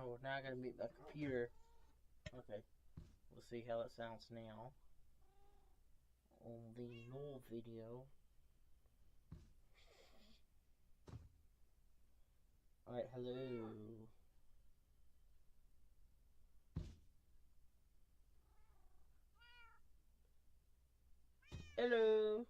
Oh, now I gotta mute my computer. Okay, we'll see how it sounds now on the null video. Alright, hello. Hello.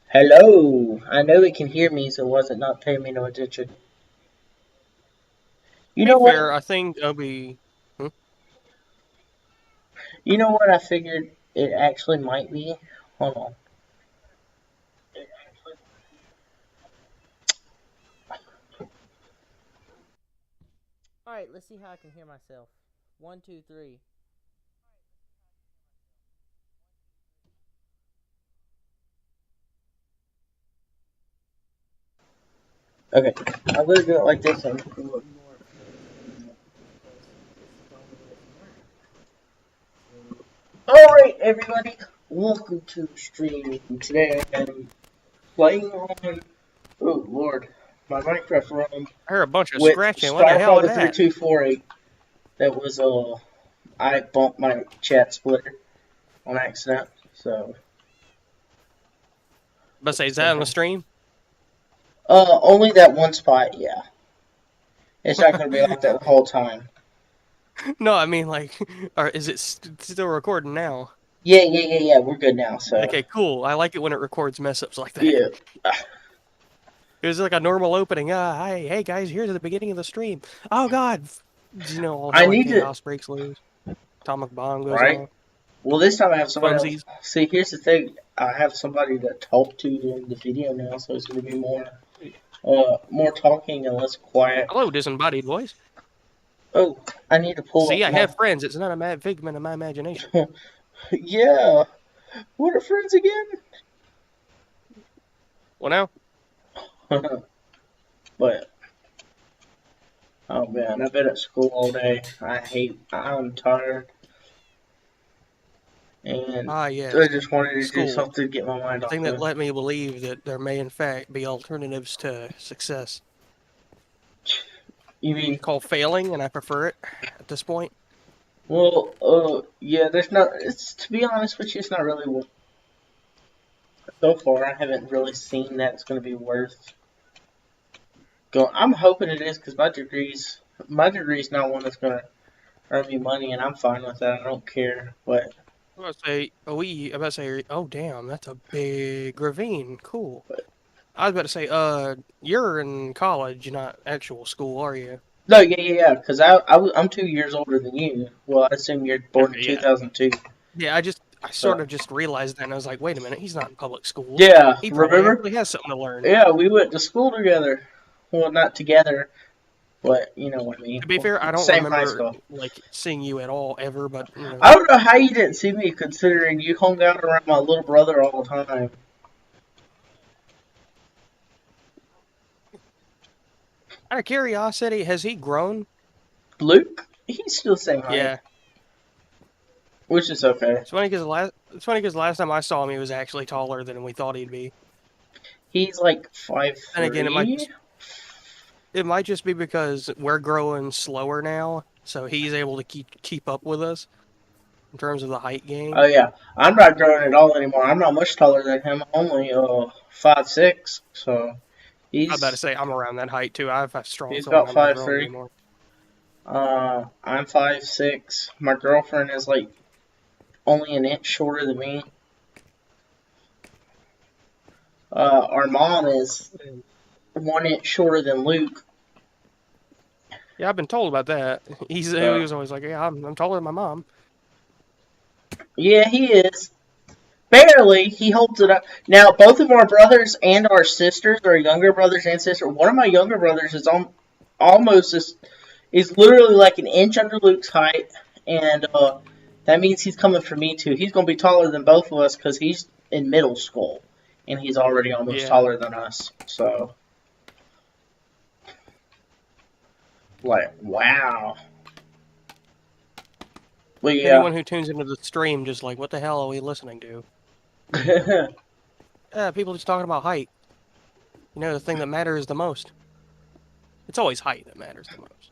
Hello. I know it can hear me, so it wasn't not paying me no attention. You know fair, what? I think it'll be. You know what I figured it actually might be? Hold on. Alright, let's see how I can hear myself. 1, 2, 3. Okay, I'm gonna do it like this and Alright, everybody, welcome to the stream. Today I'm playing on, oh lord, my Minecraft ROM I heard a bunch of with scratching. What the hell is that? StarFather3248. That was, I bumped my chat splitter on accident, so. But say, is that on the stream? Only that one spot, yeah. It's not gonna be like that the whole time. No, I mean, like, or is it still recording now? Yeah, we're good now, so. Okay, cool. I like it when it records mess ups like that. Yeah. It was like a normal opening. Hey guys, here's the beginning of the stream. Oh God, all I hell and need to, chaos breaks loose. Atomic bomb goes right? off. Well, this time I have somebody else. Funsies. See, here's the thing. I have somebody to talk to in the video now, so it's going to be more talking and less quiet. Hello, disembodied voice. Oh, I need to pull See, up I my. have friends. It's not a mad figment of my imagination. Yeah. What are friends again? Well, now. But, oh man, I've been at school all day. I'm tired. And I Yes. just wanted to do School. something to get my mind The off thing that of. let me believe that there may, in fact, be alternatives to success. You mean, Called failing, and I prefer it at this point. well, yeah, to be honest with you, it's not really, so far, I haven't really seen that it's going to be worth going. I'm hoping it is because my degree's not one that's going to earn me money, and I'm fine with that. I don't care. But I'm about to say, oh damn, that's a big ravine. Cool. I was about to say, you're in college, not actual school, are you? no, yeah, because I'm 2 years older than you. Well, I assume you're born in Okay, yeah. 2002. Yeah, I sort So of just realized that, and I was like, wait a minute, he's not in public schools. yeah, He probably remember? actually has something to learn. Yeah, we went to school together. Well, not together, but you know what I mean. To be fair, I don't Same high remember school. like seeing you at all ever, but I don't know how you didn't see me, considering you hung out around my little brother all the time. out of curiosity, has he grown? Luke, he's still the same height, Yeah. which is okay. It's funny because last time I saw him, he was actually taller than we thought he'd be. He's like five And again, three. it might just be because we're growing slower now, so he's able to keep up with us in terms of the height Oh gain. yeah, I'm not growing at all anymore. I'm not much taller than him. Only 5'6". So I was about to he's say I'm around that height too. I have a strong he's feeling about I'm not five growing three. anymore. I'm 5'6". My girlfriend is like only an inch shorter than me. Our mom is 1 inch shorter than Luke. Yeah, I've been told about that. He So was always like, "Yeah, I'm taller than my mom." yeah, he is. Barely, he holds it up. Now, both of our brothers and our sisters, our younger brothers and sister, one of my younger brothers is almost is literally like an inch under Luke's height, and that means he's coming for me too. He's going to be taller than both of us because he's in middle school, and he's already almost Yeah. taller than us. So, like, wow. Well, yeah. Anyone who tunes into the stream just like, what the hell are we listening to? People just talking about height. You know, the thing that matters the most. It's always height that matters the most.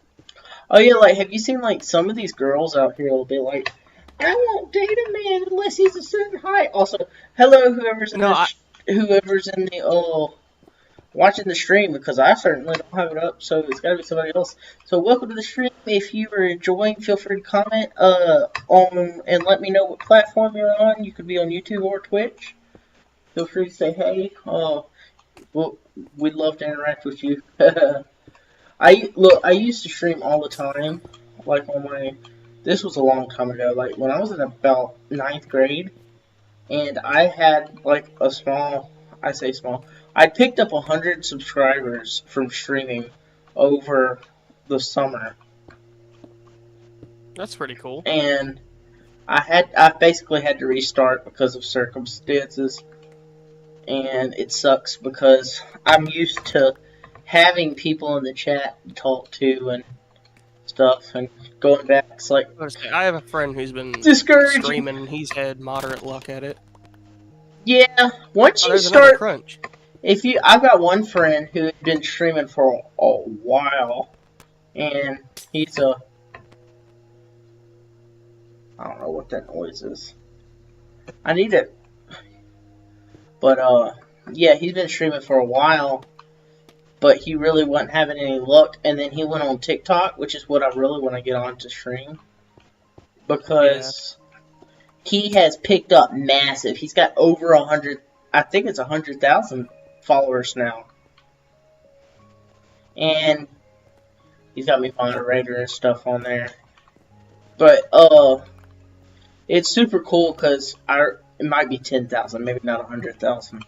Oh yeah, like have you seen like some of these girls out here will be like, I won't date a man unless he's a certain height. Also, hello whoever's in the watching the stream, because I certainly don't have it up, so it's gotta be somebody else. So welcome to the stream. If you are enjoying, feel free to comment on and let me know what platform you're on. You could be on YouTube or Twitch. Feel free to say hey. Well, we'd love to interact with you. I used to stream all the time, like on my. This was a long time ago, like when I was in about ninth grade, and I had like a small. I say small. I picked up 100 subscribers from streaming over the summer, That's pretty cool. and I basically had to restart because of circumstances, and it sucks because I'm used to having people in the chat to talk to and stuff, and going back, it's like I have a friend who's been discouraging. streaming, and he's had moderate luck at it. Yeah, once you there's another start, crunch. I've got one friend who had been streaming for a while, and he's I don't know what that noise is. I need it, but yeah, he's been streaming for a while, but he really wasn't having any luck, and then he went on TikTok, which is what I really want to get on to stream, because he has picked up massive. He's got over 100, I think it's 100,000 followers now, and he's got me moderator and stuff on there, but it's super cool because it might be 10,000, maybe not 100,000.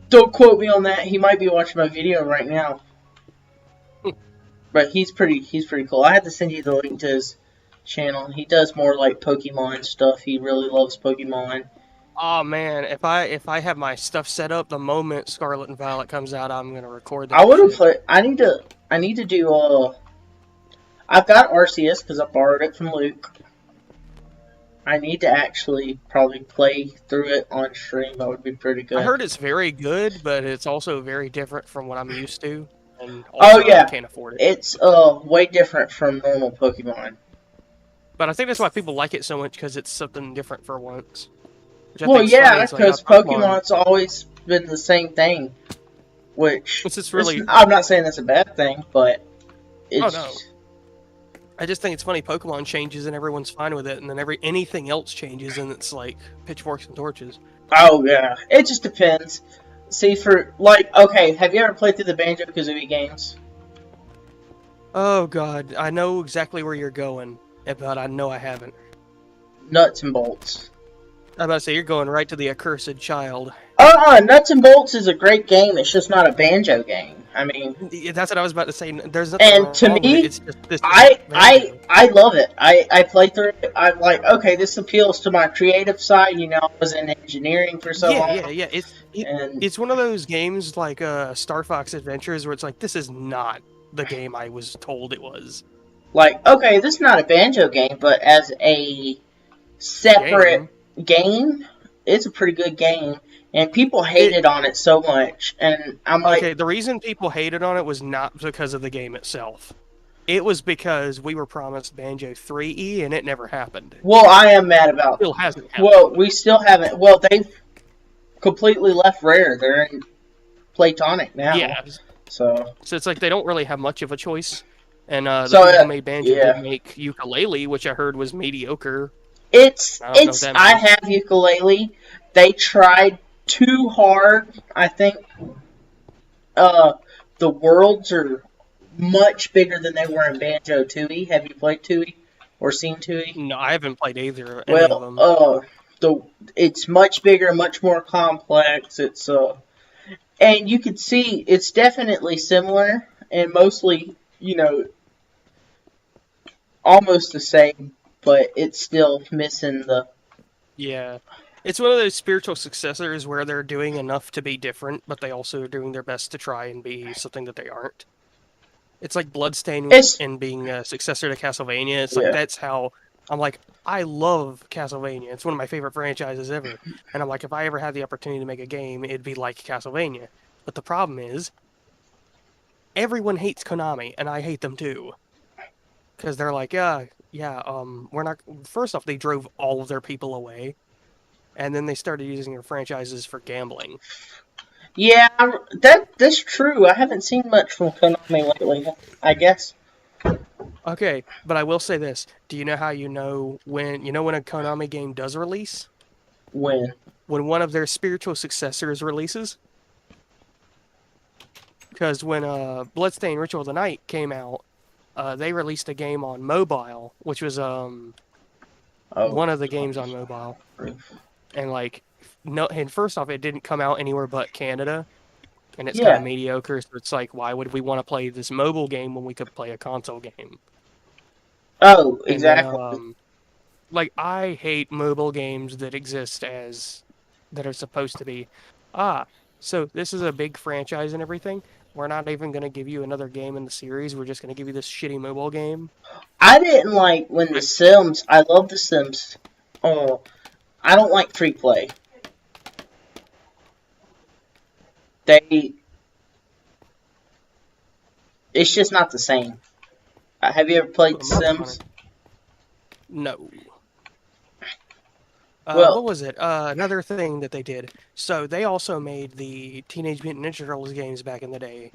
Don't quote me on that. He might be watching my video right now. But he's pretty cool. I had to send you the link to his channel. He does more like Pokemon stuff. He really loves Pokemon. Oh man, if I have my stuff set up, the moment Scarlet and Violet comes out, I'm gonna record that. I would have played. I need to do. I've got RCS because I borrowed it from Luke. I need to actually probably play through it on stream. That would be pretty good. I heard it's very good, but it's also very different from what I'm used to, and also I can't afford it. It's way different from normal Pokemon. But I think that's why people like it so much, because it's something different for once. Well, yeah, because Pokemon's always been the same thing. Which it's really. I'm not saying that's a bad thing, but it's. Oh no. I just think it's funny. Pokemon changes and everyone's fine with it, and then anything else changes, and it's like pitchforks and torches. Oh yeah, it just depends. See, for like, okay, have you ever played through the Banjo-Kazooie games? Oh god, I know exactly where you're going, but I know I haven't. Nuts and bolts. I'm about to say, you're going right to the accursed child. Nuts and Bolts is a great game. It's just not a Banjo game. I mean, that's what I was about to say. There's nothing and wrong to with me, it. It's just this I love it. I played through it. I'm like, okay, this appeals to my creative side. You know, I was in engineering for so long. Yeah. It's one of those games like Star Fox Adventures where it's like, this is not the game I was told it was. Like, okay, this is not a Banjo game, but as a separate game, it's a pretty good game. And people hated on it so much, and I'm like... Okay, the reason people hated on it was not because of the game itself. It was because we were promised Banjo 3E, and it never happened. Well, I am mad about... It still hasn't happened. Well, we still haven't... Well, they've completely left Rare. They're in Platonic now. Yeah. So it's like they don't really have much of a choice. And the people who made Banjo did make Ukulele, which I heard was mediocre. I have Ukulele. They tried too hard. I think the worlds are much bigger than they were in Banjo Tooie. Have you played Tooie or seen Tooie? No, I haven't played either. Any of them. It's much bigger, much more complex. It's and you can see it's definitely similar and mostly, you know, almost the same, but it's still missing the. Yeah. It's one of those spiritual successors where they're doing enough to be different, but they also are doing their best to try and be something that they aren't. It's like Bloodstained It's and being a successor to Castlevania. It's like yeah. that's how I'm like I love Castlevania. It's one of my favorite franchises ever. And I'm like if I ever had the opportunity to make a game, it'd be like Castlevania. But the problem is everyone hates Konami and I hate them too. Cuz they're like, we're not first off they drove all of their people away and then they started using their franchises for gambling. Yeah, that's true. I haven't seen much from Konami lately. I guess Okay, but I will say this. Do you know how you know when a Konami game does release? when. When one of their spiritual successors releases? Because when Bloodstained Ritual of the Night came out, they released a game on mobile, which was Oh, one of the games on mobile. And like no and first off it didn't come out anywhere but Canada. And it's kind of yeah. mediocre, so it's like why would we want to play this mobile game when we could play a console game? Oh, And then exactly. like I hate mobile games that exist as that are supposed to be so this is a big franchise and everything. We're not even going to give you another game in the series. We're just going to give you this shitty mobile game. I didn't like when The Sims. I love The Sims. Oh, I don't like free play. They. It's just not the same. Have you ever played The Sims? No. Well, What was it? Another thing that they did. So they also made the Teenage Mutant Ninja Turtles games back in the day.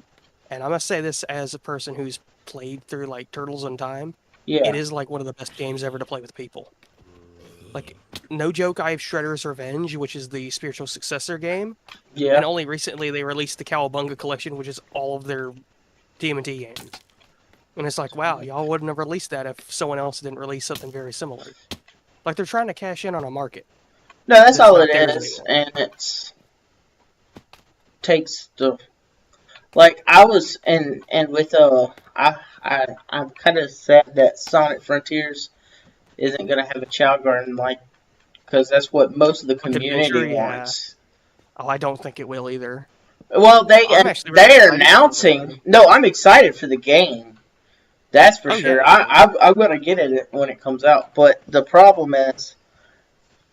And I must say this as a person who's played through like Turtles in Time. It yeah, is like one of the best games ever to play with people. Like, no joke, I have Shredder's Revenge, which is the spiritual successor game. yeah. And only recently they released the Cowabunga Collection, which is all of their TMNT games. And it's like, wow, y'all wouldn't have released that if someone else didn't release something very similar. Like, they're trying to cash in on a market No, that's that's all it not theirs is, anymore. and it's takes the like I was and with I'm kind of sad that Sonic Frontiers isn't gonna have a child garden like because that's what most of the Like community Adventure, yeah. wants. Oh, I don't think it will either. Well, I'm actually really they're excited for announcing. it. No, I'm excited for the game. That's for Oh, yeah, sure. yeah. I'm gonna get it when it comes out. But the problem is,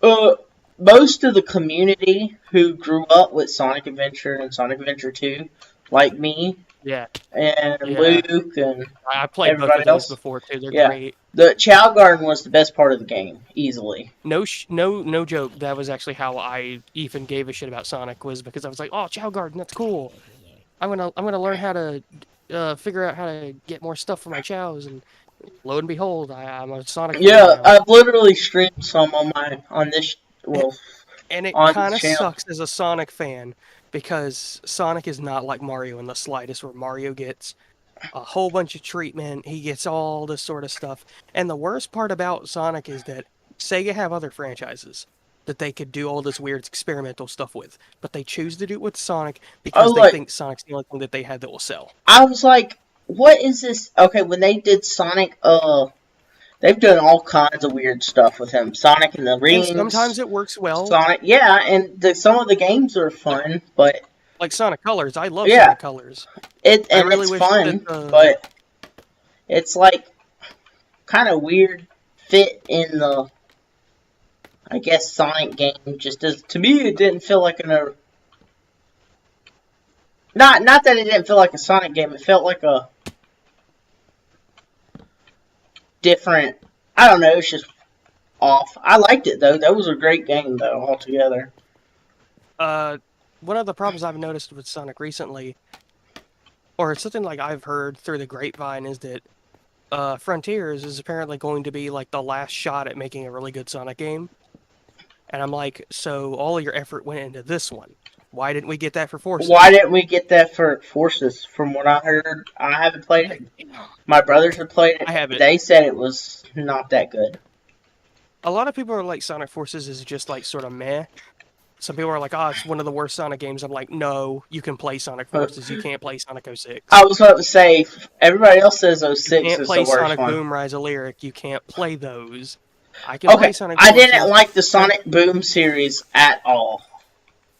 uh, most of the community who grew up with Sonic Adventure and Sonic Adventure 2, like me Yeah, and yeah. Luke and I played both of everybody those else, before, too. They're yeah, great. the Chow Garden was the best part of the game, easily. No joke. That was actually how I even gave a shit about Sonic was because I was like, oh, Chow Garden, that's cool. I'm gonna learn how to figure out how to get more stuff for my chows, and lo and behold, I'm a Sonic fan Yeah, now. I've literally streamed some on my on this well And it on this kind of channel. sucks as a Sonic fan because Sonic is not like Mario in the slightest, where Mario gets a whole bunch of treatment, he gets all this sort of stuff. And the worst part about Sonic is that Sega have other franchises that they could do all this weird experimental stuff with, but they choose to do it with Sonic Oh, because they look, think Sonic's the only thing that they had that will sell. I was like, what is this? Okay, when they did Sonic, they've done all kinds of weird stuff with him. Sonic and the And Rings, sometimes it works well. Sonic, yeah, and some of the games are fun, but Like Sonic Colors. I love yeah, Sonic Colors. I and really it's wish that fun, but it's like kind of weird fit in the, I guess, Sonic game. Just as to me, it didn't feel like not that it didn't feel like a Sonic game. It felt like a different. I don't know. It's just off. I liked it though. That was a great game though altogether. one of the problems I've noticed with Sonic recently, or something like I've heard through the grapevine, is that Frontiers is apparently going to be like the last shot at making a really good Sonic game. And I'm like, so all of your effort went into this one. Why didn't we get that for Why Forces? didn't we get that for Forces? From what I heard, I haven't played it. My brothers have played I it. have it. They said it was not that good. A lot of people are like Sonic Forces is just like sort of meh. Some people are like, oh, it's one of the worst Sonic games. I'm like, no, you can play Sonic Forces. You can't play Sonic 06. I was about to say, everybody else says You 06 can't is the play worst Sonic one. Boom Rise of Lyric. You can't play those. I can Okay, play Sonic I didn't Forces. like the Sonic Boom series at all.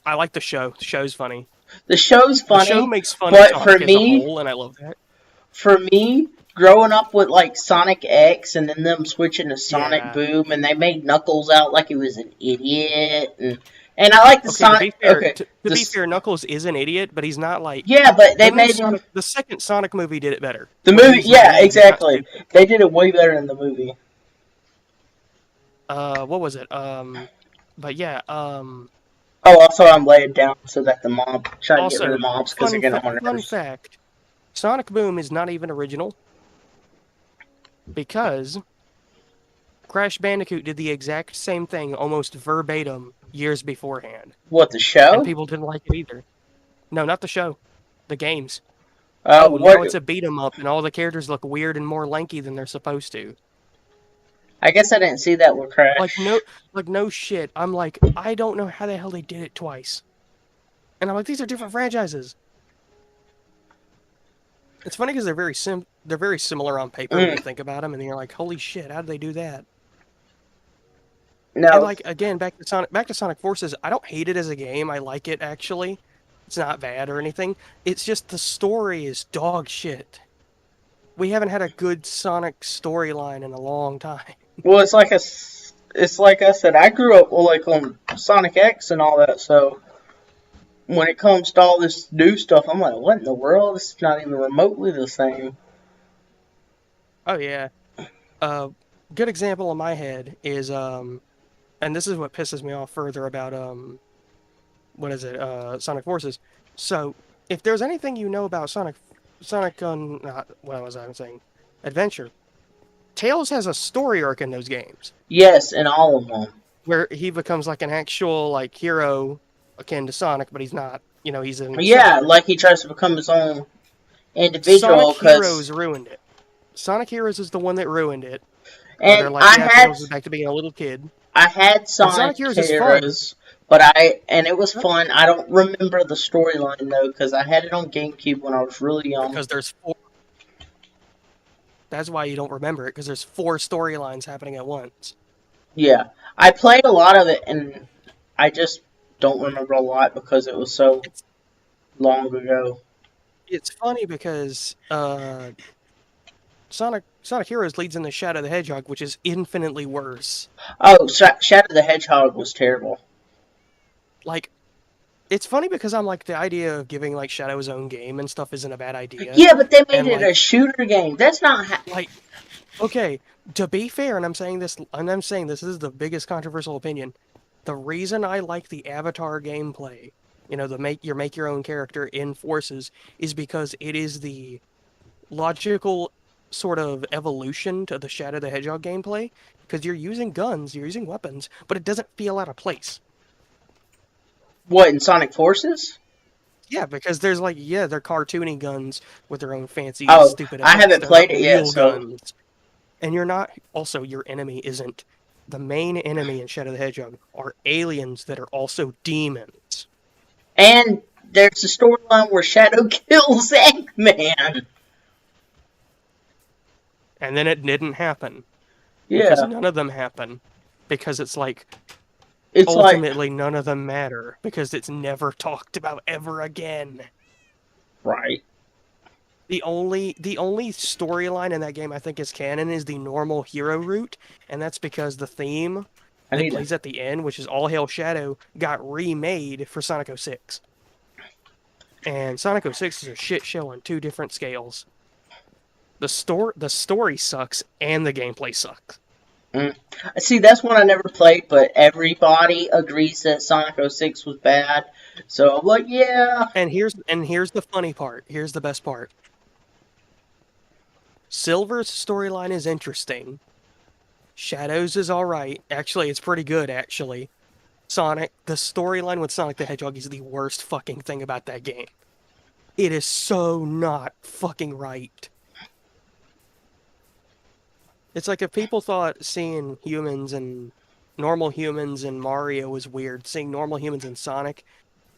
I like the show. The show's funny. The show's The show funny, makes fun of but for Sonic as a me, whole, and I love that. For me, growing up with like Sonic X and then them switching to Sonic Yeah. Boom, and they made Knuckles out like he was an idiot, and I like the Okay, to Sonic. be fair, Okay, to be this fair, Knuckles is an idiot, but he's not like yeah, but they the new made him Sonic. The second Sonic movie did it better, the where movie. he's Yeah, naive and not exactly. stupid. They did it way better in the movie. What was it? But yeah. Oh, also I'm laying down so that the mob try to get rid of Also, the mobs because they're getting on my fun nerves. fact: Sonic Boom is not even original because Crash Bandicoot did the exact same thing almost verbatim years beforehand, What the and show? people didn't like it either. No, not the show, the games. Oh, What? now it's a beat 'em up, and all the characters look weird and more lanky than they're supposed to. I guess I didn't see that with Like Crash. no, like no shit. I'm like, I don't know how the hell they did it twice, and I'm like, these are different franchises. It's funny because they're very similar on paper when you Mm, think about them, and you're like, holy shit, how did they do that? And no. like again, back to Sonic Forces. I don't hate it as a game. I like it actually. It's not bad or anything. It's just the story is dog shit. We haven't had a good Sonic storyline in a long time. Well, it's like I said. I grew up like on Sonic X and all that. So when it comes to all this new stuff, I'm like, what in the world? This is not even remotely the same. Oh yeah. Good example in my head is and this is what pisses me off further about what is it? Sonic Forces. So, if there's anything you know about Sonic what was I saying? Adventure. Tails has a story arc in those games Yes, in all of them. where he becomes like an actual like hero akin to Sonic, but he's not. You know, he's Yeah, himself. like he tries to become his own Sonic individual. Cause Heroes ruined it. Sonic Heroes is the one that ruined it, where and they're like, yeah, Tails is back to being a little kid. I had And Sonic Sonic Heroes is fun. Heroes, and it was fun. I don't remember the storyline though, because I had it on GameCube when I was really young. Because there's four. That's why you don't remember it, because there's four storylines happening at once. Yeah, I played a lot of it, and I just don't remember a lot because it was so It's long ago. it's funny because Sonic Heroes leads into Shadow the Hedgehog, which is infinitely worse. Oh, Shadow the Hedgehog was terrible. Like, it's funny because I'm like the idea of giving like Shadow his own game and stuff isn't a bad idea. Yeah, but they made And it a like shooter game. That's not like okay, to be fair, and I'm saying this is the biggest controversial opinion. The reason I like the Avatar gameplay, you know, the make your own character in Forces, is because it is the logical sort of evolution to the Shadow the Hedgehog gameplay. Because you're using guns, you're using weapons, but it doesn't feel out of place. what in Sonic Forces. Yeah, because there's like, yeah, they're cartoony guns with their own fancy, Oh, stupid I effects. haven't They're not played it yet, real so guns. And you're not, also, your enemy isn't. The main enemy in Shadow the Hedgehog are aliens that are also demons. and there's a storyline where Shadow kills Eggman. And then it didn't happen. Because Yeah, none of them happen. Because it's like, it's like ultimately, none of them matter. Because it's never talked about ever again. right. The only storyline in that game I think is canon is the normal hero route, and that's because the theme I that need to. plays at the end, which is All Hail Shadow, got remade for Sonic 06. And Sonic 06 is a shit show on two different scales. The story sucks and the gameplay sucks. See, that's one I never played, but everybody agrees that Sonic 06 was bad. So I'm like, yeah. And here's the funny part. Here's the best part. Silver's storyline is interesting. Shadows is alright. Actually, it's pretty good, actually. The storyline with Sonic the Hedgehog is the worst fucking thing about that game. It is so not fucking right. It's like if people thought seeing normal humans in Mario was weird, seeing normal humans in Sonic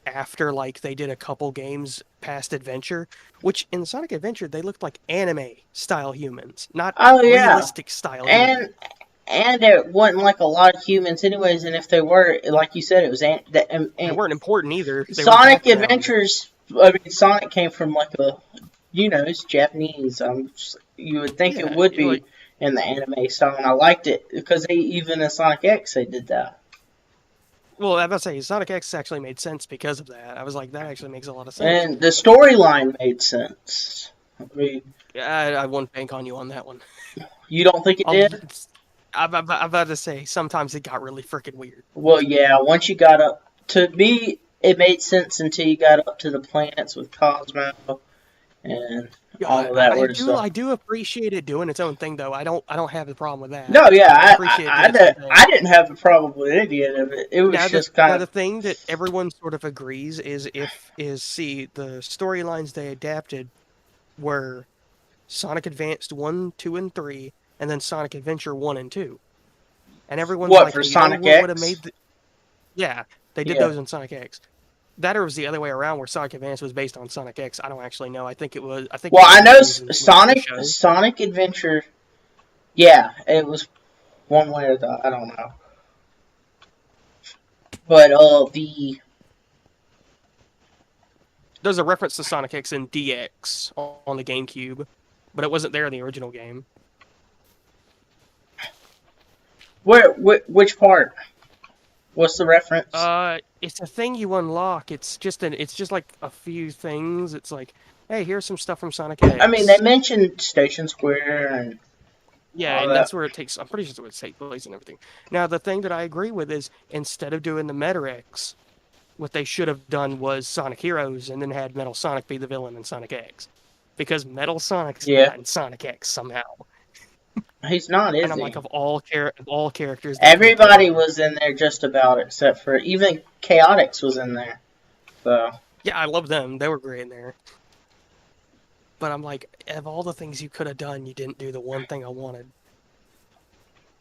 after like they did a couple games past Adventure, which in Sonic Adventure they looked like anime style humans, not Oh, yeah. realistic style humans. And and it wasn't like a lot of humans, anyways. And if they were, like you said, it was They weren't important either. They were Sonic background. Adventures. I mean, Sonic came from like a you know, it's Japanese. You would think it Yeah, would like be in the anime style, and I liked it because they even in Sonic X they did that. well, I was about to say Sonic X actually made sense because of that. I was like, that actually makes a lot of sense. And the storyline made sense. I mean, I won't bank on you on that one. you don't think it I'll, did? I'm about to say sometimes it got really freaking weird. Well, yeah. Once you got up to me, it made sense until you got up to the planets with Cosmo and all Yeah, of that weird I stuff. do appreciate it doing its own thing though. I don't have a problem with that. No, yeah, I appreciate it doing its own thing. I didn't have a problem with any of it. It was just kind Now of the thing that everyone sort of agrees is see the storylines they adapted were Sonic Advanced 1, 2, and 3, and then Sonic Adventure 1 and 2. And everyone's what like, for well, you know Sonic what would have X. made yeah, they did Yeah. those in Sonic X. That or was the other way around where Sonic Advance was based on Sonic X. I don't actually know. I think Well, it I was know used in some TV show. Sonic Adventure. Yeah, it was one way or the I don't know. But There's a reference to Sonic X in DX on the GameCube, but it wasn't there in the original game. which part? What's the reference? It's a thing you unlock. It's just like a few things. It's like, hey, here's some stuff from Sonic I mean, they X. mentioned Station Square and Yeah, all and that. that's where it takes. I'm pretty sure that's where it takes place and everything. Now, the thing that I agree with is instead of doing the Meta X, what they should have done was Sonic Heroes and then had Metal Sonic be the villain in Sonic X, because Metal Sonic's Yeah, not in Sonic X somehow. he's not, And is I'm he? like, of all characters they could have put Everybody in. was in there just about except for even Chaotix was in there. So Yeah, I love them. They were great in there. But I'm like, of all the things you could have done, you didn't do the one thing I wanted.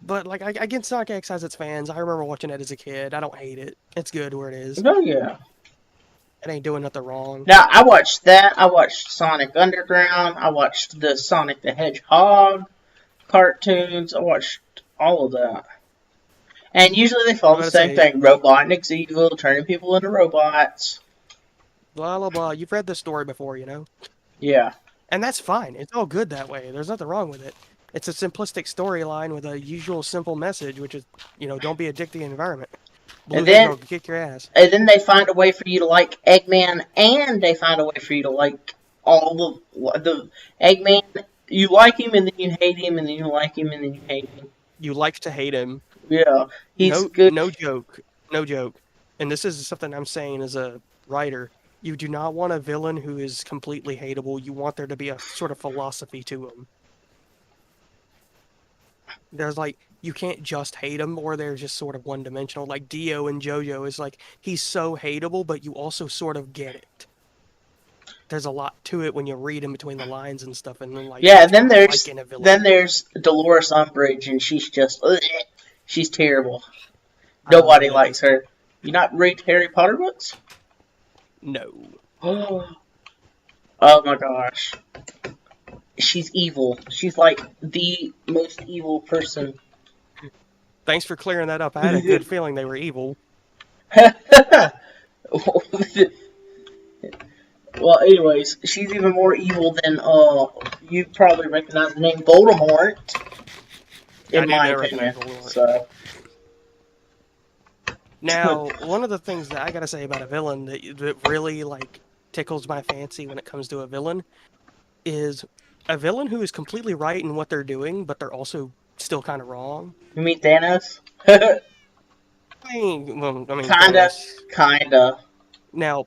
But like, I get Sonic X has its fans. I remember watching it as a kid. I don't hate it. It's good where it is. oh yeah. It ain't doing nothing wrong. Now I watched that. I watched Sonic Underground. I watched the Sonic the Hedgehog cartoons. I watched all of that. And usually they I'm follow the gonna same say, thing: Robotnik's evil, turning people into robots. blah blah blah. You've read this story before, you know, Yeah. and that's fine. It's all good that way. There's nothing wrong with it. It's a simplistic storyline with a usual simple message, which is, you know, don't be a dick to the environment. And Blue then Hedgehog will kick your ass. and then they find a way for you to like Eggman, and they find a way for you to like all the Eggman. You like him, and then you hate him, and then you like him, and then you hate him. You like to hate him. Yeah, he's good. No joke. No joke. And this is something I'm saying as a writer. You do not want a villain who is completely hateable. You want there to be a sort of philosophy to him. There's like, you can't just hate him, or they're just sort of one dimensional. Like Dio and JoJo is like, he's so hateable, but you also sort of get it. There's a lot to it when you read in between the lines and stuff, and then like Yeah, what you might like in a villain. then there's Dolores Umbridge, and she's just ugh, she's terrible. I don't Nobody read any. likes her. You not read Harry Potter books? No. Oh my gosh. She's evil. She's like the most evil person. Thanks for clearing that up. I had a good feeling they were evil. Well, anyways, she's even more evil than you probably recognize the name Voldemort, I in do my know opinion. recognize Voldemort. So Now, one of the things that I gotta say about a villain that really like tickles my fancy when it comes to a villain is a villain who is completely right in what they're doing, but they're also still kind of wrong. you meet Thanos? I mean kinda, Thanos. kinda. Now,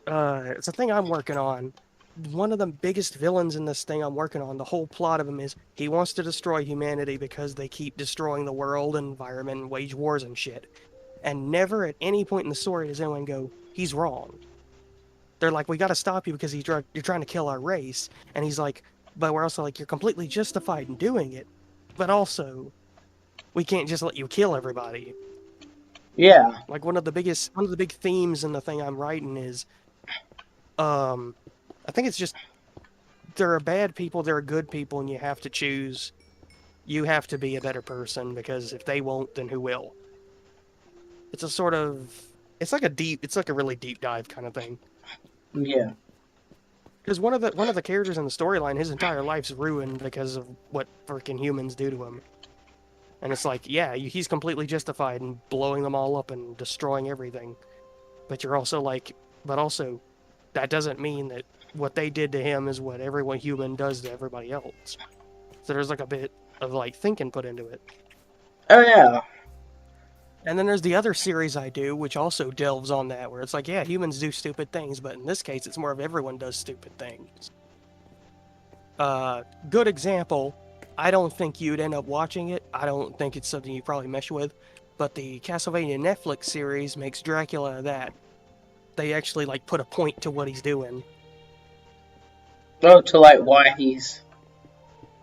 it's a thing I'm working on. One of the biggest villains in this thing I'm working on, the whole plot of him is he wants to destroy humanity because they keep destroying the world, environment, and wage wars and shit. And never at any point in the story does anyone go, he's wrong. They're like, we gotta stop you because you're trying to kill our race. And he's like, but we're also like, you're completely justified in doing it. But also, we can't just let you kill everybody. Yeah. Like one of the big themes in the thing I'm writing is, I think it's just, there are bad people, there are good people, and you have to choose. You have to be a better person because if they won't, then who will? It's a sort of, it's like a really deep dive kind of thing. Yeah. Because one of the characters in the storyline, his entire life's ruined because of what freaking humans do to him. And it's like, yeah, he's completely justified in blowing them all up and destroying everything. But you're also like, but also, that doesn't mean that what they did to him is what everyone human does to everybody else. So there's like a bit of like thinking put into it. Oh yeah. And then there's the other series I do, which also delves on that, where it's like, yeah, humans do stupid things, but in this case, it's more of everyone does stupid things. Good example. I don't think you'd end up watching it. I don't think it's something you probably mesh with. But the Castlevania Netflix series makes Dracula that. They actually like put a point to what he's doing. Oh, to like why he's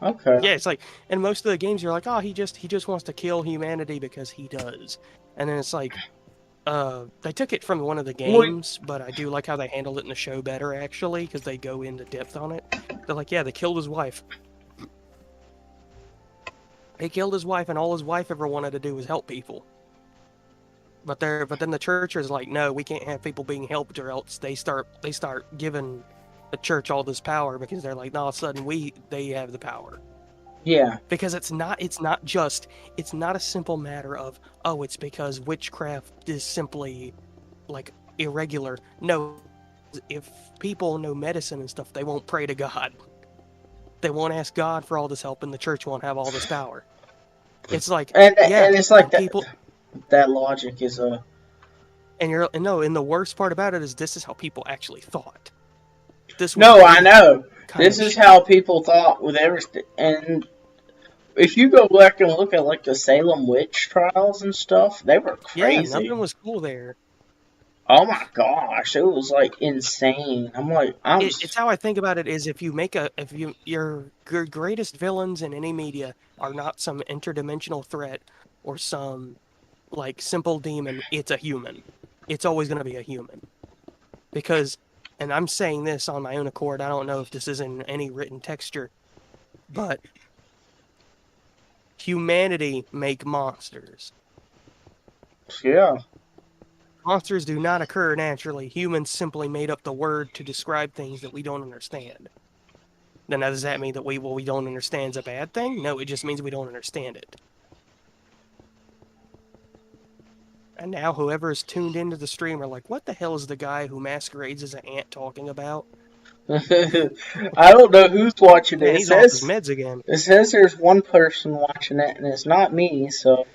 okay. Yeah, it's like in most of the games you're like, oh, he just wants to kill humanity because he does. And then it's like, they took it from one of the games, but I do like how they handled it in the show better actually, because they go into depth on it. They're like, yeah, they killed his wife. He killed his wife, and all his wife ever wanted to do was help people. But then the church is like, no, we can't have people being helped, or else they start giving the church all this power, because they're like, no, all of a sudden they have the power. Yeah. Because it's not a simple matter of, oh, it's because witchcraft is simply like irregular. No, if people know medicine and stuff, they won't pray to God. They won't ask God for all this help, and the church won't have all this power. It's like, And yeah, and it's like that. people. That logic is a. And the worst part about it is this is how people actually thought. I know. This is how people thought with everything. And if you go back and look at like the Salem witch trials and stuff, they were crazy. Yeah, nothing was cool there. Oh my gosh, it was like insane. I'm like, it's how I think about it is if your greatest villains in any media are not some interdimensional threat or some like simple demon, it's a human. It's always going to be a human. Because, and I'm saying this on my own accord, I don't know if this is in any written texture, but humanity make monsters. Yeah. Monsters do not occur naturally. Humans simply made up the word to describe things that we don't understand. Then does that mean that what we don't understand is a bad thing? No, it just means we don't understand it. And now whoever is tuned into the stream are like, what the hell is the guy who masquerades as an ant talking about? I don't know who's watching it. He's off his meds again. It says there's one person watching it, and it's not me, so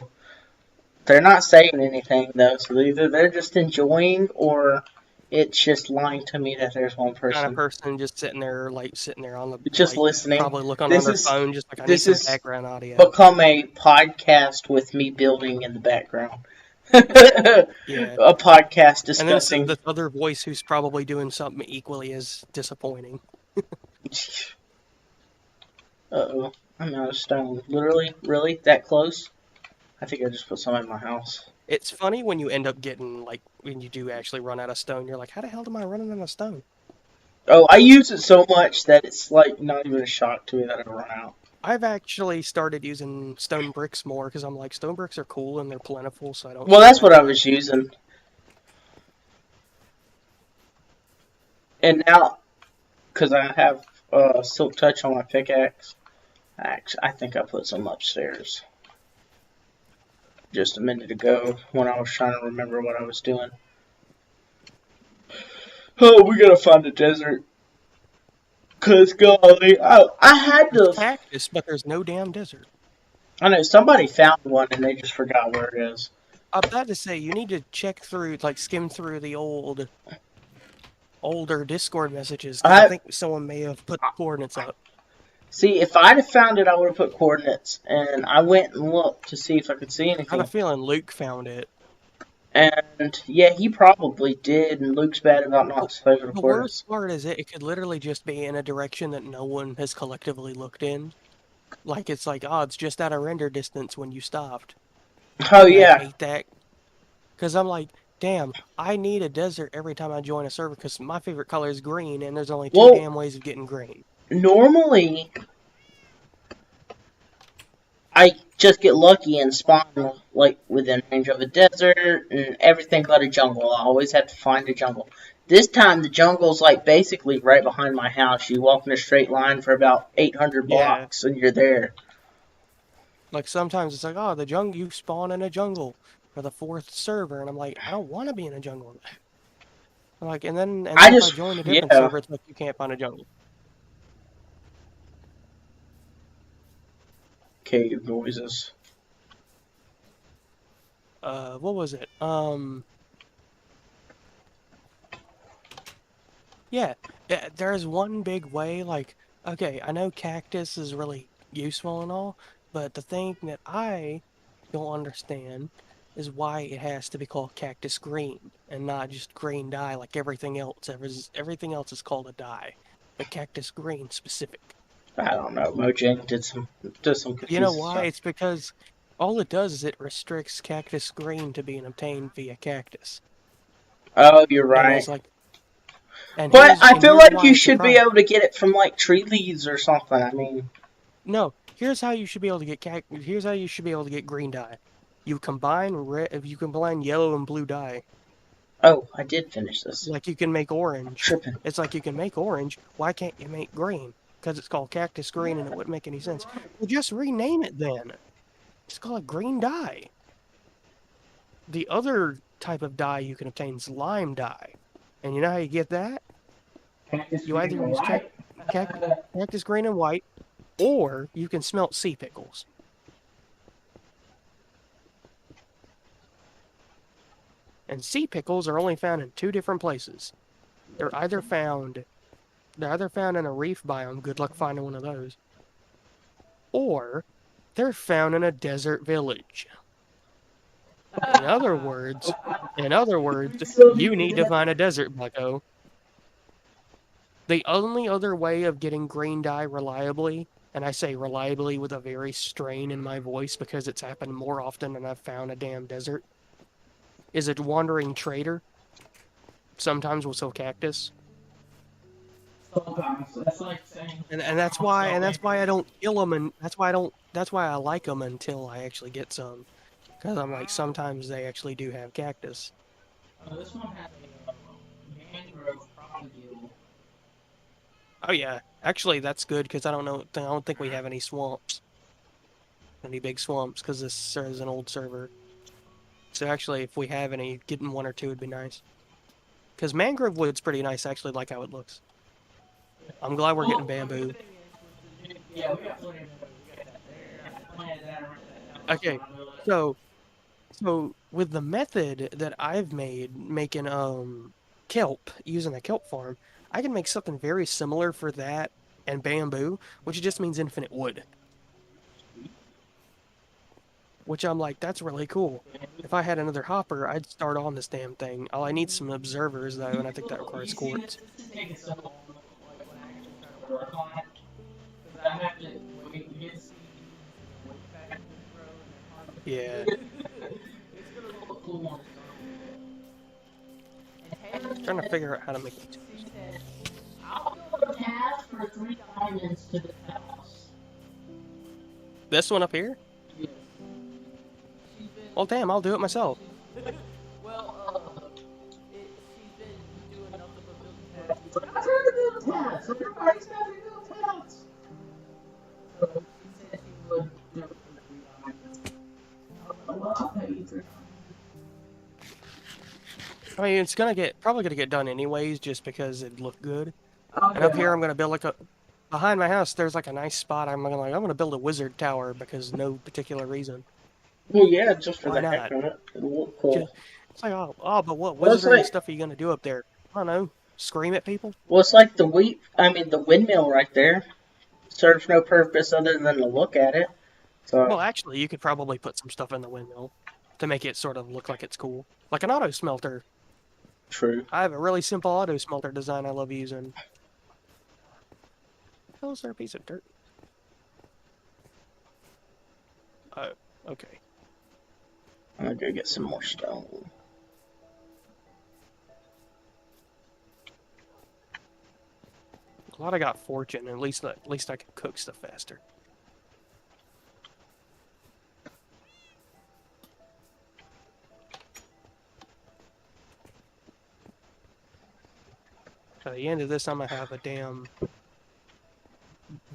they're not saying anything, though. So either they're just enjoying, or it's just lying to me that there's one person. Kind of person just sitting there on the... Just listening. Probably looking on their phone, just like, I need some background audio. Become a podcast with me building in the background. Yeah. A podcast discussing. And then the other voice who's probably doing something equally as disappointing. Uh-oh. I'm out of stone. Literally? Really? That close? I think I just put some in my house. It's funny when you end up getting, like, when you do actually run out of stone, you're like, how the hell am I running out of stone? Oh, I use it so much that it's, like, not even a shock to me that I run out. I've actually started using stone bricks more, because I'm like, stone bricks are cool and they're plentiful, so I don't... Well, that's what I was using. And now, because I have Silk Touch on my pickaxe, I think I put some upstairs just a minute ago when I was trying to remember what I was doing. Oh, we gotta find a desert. Cause golly, I had to practice, but there's no damn desert. I know somebody found one and they just forgot where it is. I'm about to say you need to check through, like skim through the older Discord messages. I think someone may have put the coordinates up. See, if I'd have found it, I would have put coordinates, and I went and looked to see if I could see anything. I have a feeling Luke found it. And, yeah, he probably did, and Luke's bad about not saving the coordinates. The worst part is it could literally just be in a direction that no one has collectively looked in. Like, it's like, oh, it's just out of render distance when you stopped. Oh, yeah. I hate that. Because I'm like, damn, I need a desert every time I join a server, because my favorite color is green, and there's only two damn ways of getting green. Normally, I just get lucky and spawn, like, within range of a desert and everything but a jungle. I always have to find a jungle. This time the jungle's like basically right behind my house. You walk in a straight line for about 800 Yeah. blocks and you're there. Like sometimes it's like, oh, the jungle, you spawn in a jungle for the 4th server, and I'm like, I don't want to be in a jungle. Like, and I then if I just, join a different yeah. server, it's like you can't find a jungle. Cave noises. What was it? Yeah, there's one big way, like, okay, I know cactus is really useful and all, but the thing that I don't understand is why it has to be called cactus green and not just green dye like everything else. Everything else is called a dye, but cactus green specific. I don't know. Mojang did some You know confusing why? stuff. It's because all it does is it restricts cactus green to being obtained via cactus. Oh, you're And right. it's like, and But I feel here's like why you it's a should be crime. able to get it from like tree leaves or something. I mean, No, here's how you should be able to get here's how you should be able to get green dye. You combine yellow and blue dye. oh, I did finish this. Like you can make orange. Tripping. It's like you can make orange. Why can't you make green? Because it's called cactus green and it wouldn't make any sense. Well, just rename it then. Just call it green dye. The other type of dye you can obtain is lime dye. And you know how you get that? Cactus You green either and use white. cactus green and white, or you can smelt sea pickles. And sea pickles are only found in 2 different places. They're either found they're either found in a reef biome, good luck finding one of those, or they're found in a desert village. In other words, you need to find a desert bucko. The only other way of getting green dye reliably, and I say reliably with a very strain in my voice because it's happened more often than I've found a damn desert, is a wandering trader. Sometimes will sell cactus. Sometimes that's like saying And that's why I everything. don't kill them, and that's why I like them until I actually get some, because I'm like sometimes they actually do have cactus. This one has a mangrove propagule. Oh yeah, actually that's good because I don't think we have any swamps, any big swamps, because this is an old server. So actually, if we have any, getting 1 or 2 would be nice. Because mangrove wood's pretty nice, actually, like how it looks. I'm glad we're getting Well, the bamboo. good thing is with the new, yeah, we got plenty of bamboo. We got that there. I planted that around that house when Okay, I built it. so with the method that I've made, making kelp using a kelp farm, I can make something very similar for that and bamboo, which just means infinite wood. Which I'm like, that's really cool. If I had another hopper, I'd start on this damn thing. All I need some observers though, and I think that You requires see, quartz. this is taking so long, like when I actually try to work on it, because I have to wait to get seeds and wait packages to grow and then Yeah, harvest. It's gonna look cool when it's done. And Taylor trying to said, figure out how to make these. she said, I'll build a path for 3 diamonds to this house. This one up here? Yes. She's been, Well, damn, I'll do it myself. well, she's been doing nothing but building paths. She's like, I'm trying to build paths. Everybody's got to build paths. So she said she would do it for 3 diamonds. Well, I'll pay you 3 diamonds. I mean, it's probably gonna get done anyways, just because it'd look good. Oh, And up here, yeah. I'm gonna build like a behind my house. There's like a nice spot. I'm gonna build a wizard tower because no particular reason. Well, yeah, just for Why the heck not? of it. It'll look cool. Just, it's like oh, but what Well, it's wizardry like, stuff are you gonna do up there? I don't know. Scream at people? well, it's like the the windmill right there. Serves no purpose other than to look at it. So, Well, actually, you could probably put some stuff in the windmill to make it sort of look like it's cool, like an auto smelter. true. I have a really simple auto smelter design I love using. Hell, is there a piece of dirt? Oh, okay. I'm gonna go get some more stone. Glad I got fortune. At least I can cook stuff faster. By the end of this, I'm gonna have a damn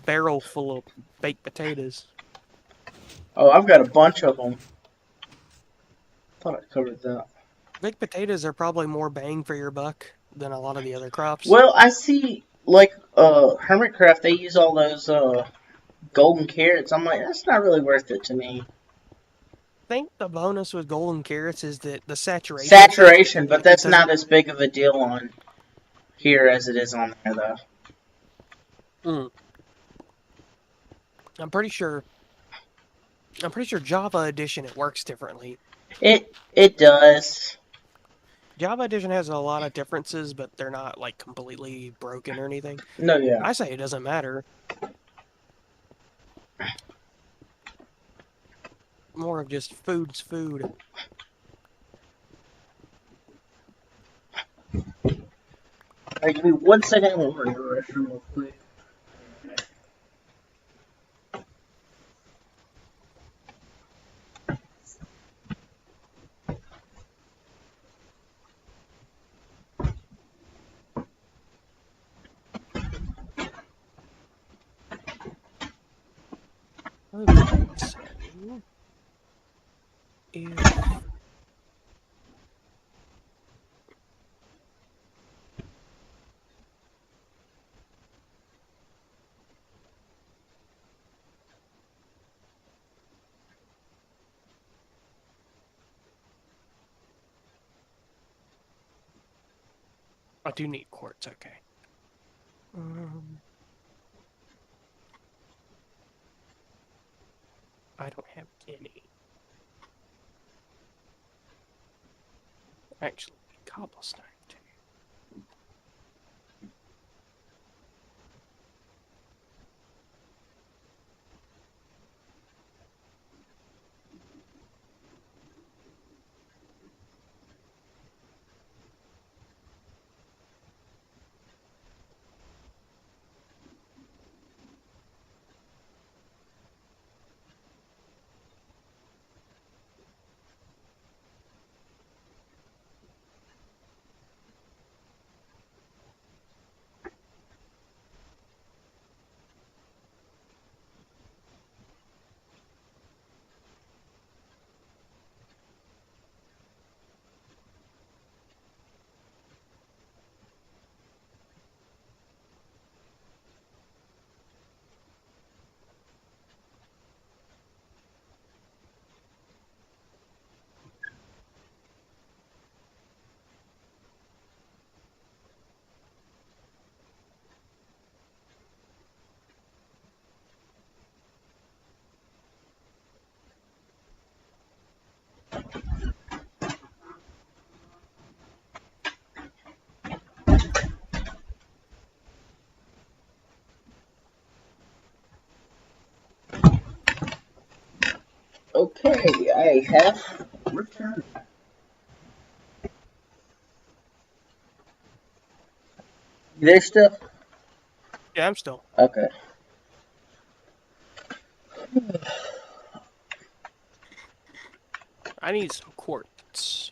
barrel full of baked potatoes. Oh, I've got a bunch of them. Thought I covered that. Baked potatoes are probably more bang for your buck than a lot of the other crops. Well, I see, like, Hermitcraft, they use all those, golden carrots. I'm like, that's not really worth it to me. I think the bonus with golden carrots is that the saturation stuff Saturation, but it that's doesn't. not as big of a deal on here as it is on there, though. Mm, I'm pretty sure. I'm pretty sure Java Edition it works differently. It does. Java Edition has a lot of differences, but they're not like completely broken or anything. No, yeah. I say it doesn't matter. More of just food's food. Alright, give me 1 second. I'm going to the restroom real quick. Okay, so if I do need quartz, okay. I don't have any. Actually, cobblestone too. Okay, I have returned. You there still? Yeah, I'm still. Okay. I need some quartz.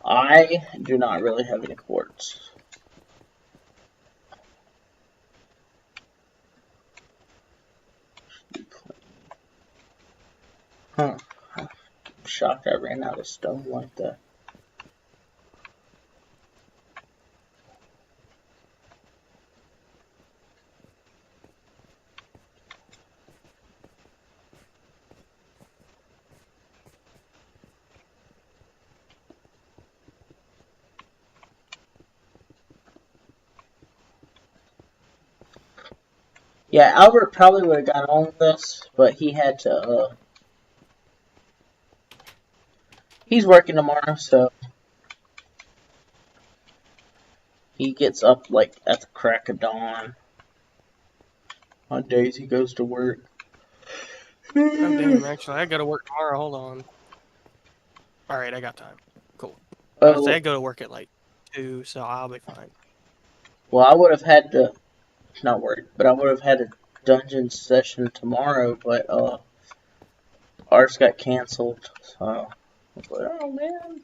I do not really have any quartz. Huh. I'm shocked I ran out of stone like that. Yeah, Albert probably would have got on with us, but he had to, he's working tomorrow, so he gets up, like, at the crack of dawn on days he goes to work. Oh damn, actually I gotta work tomorrow, hold on. Alright, I got time. Cool. I would say I Oh, go to work at like 2, so I'll be fine. well, I would have had to, not work, but I would have had a dungeon session tomorrow, but, ours got canceled, so I was like, oh man.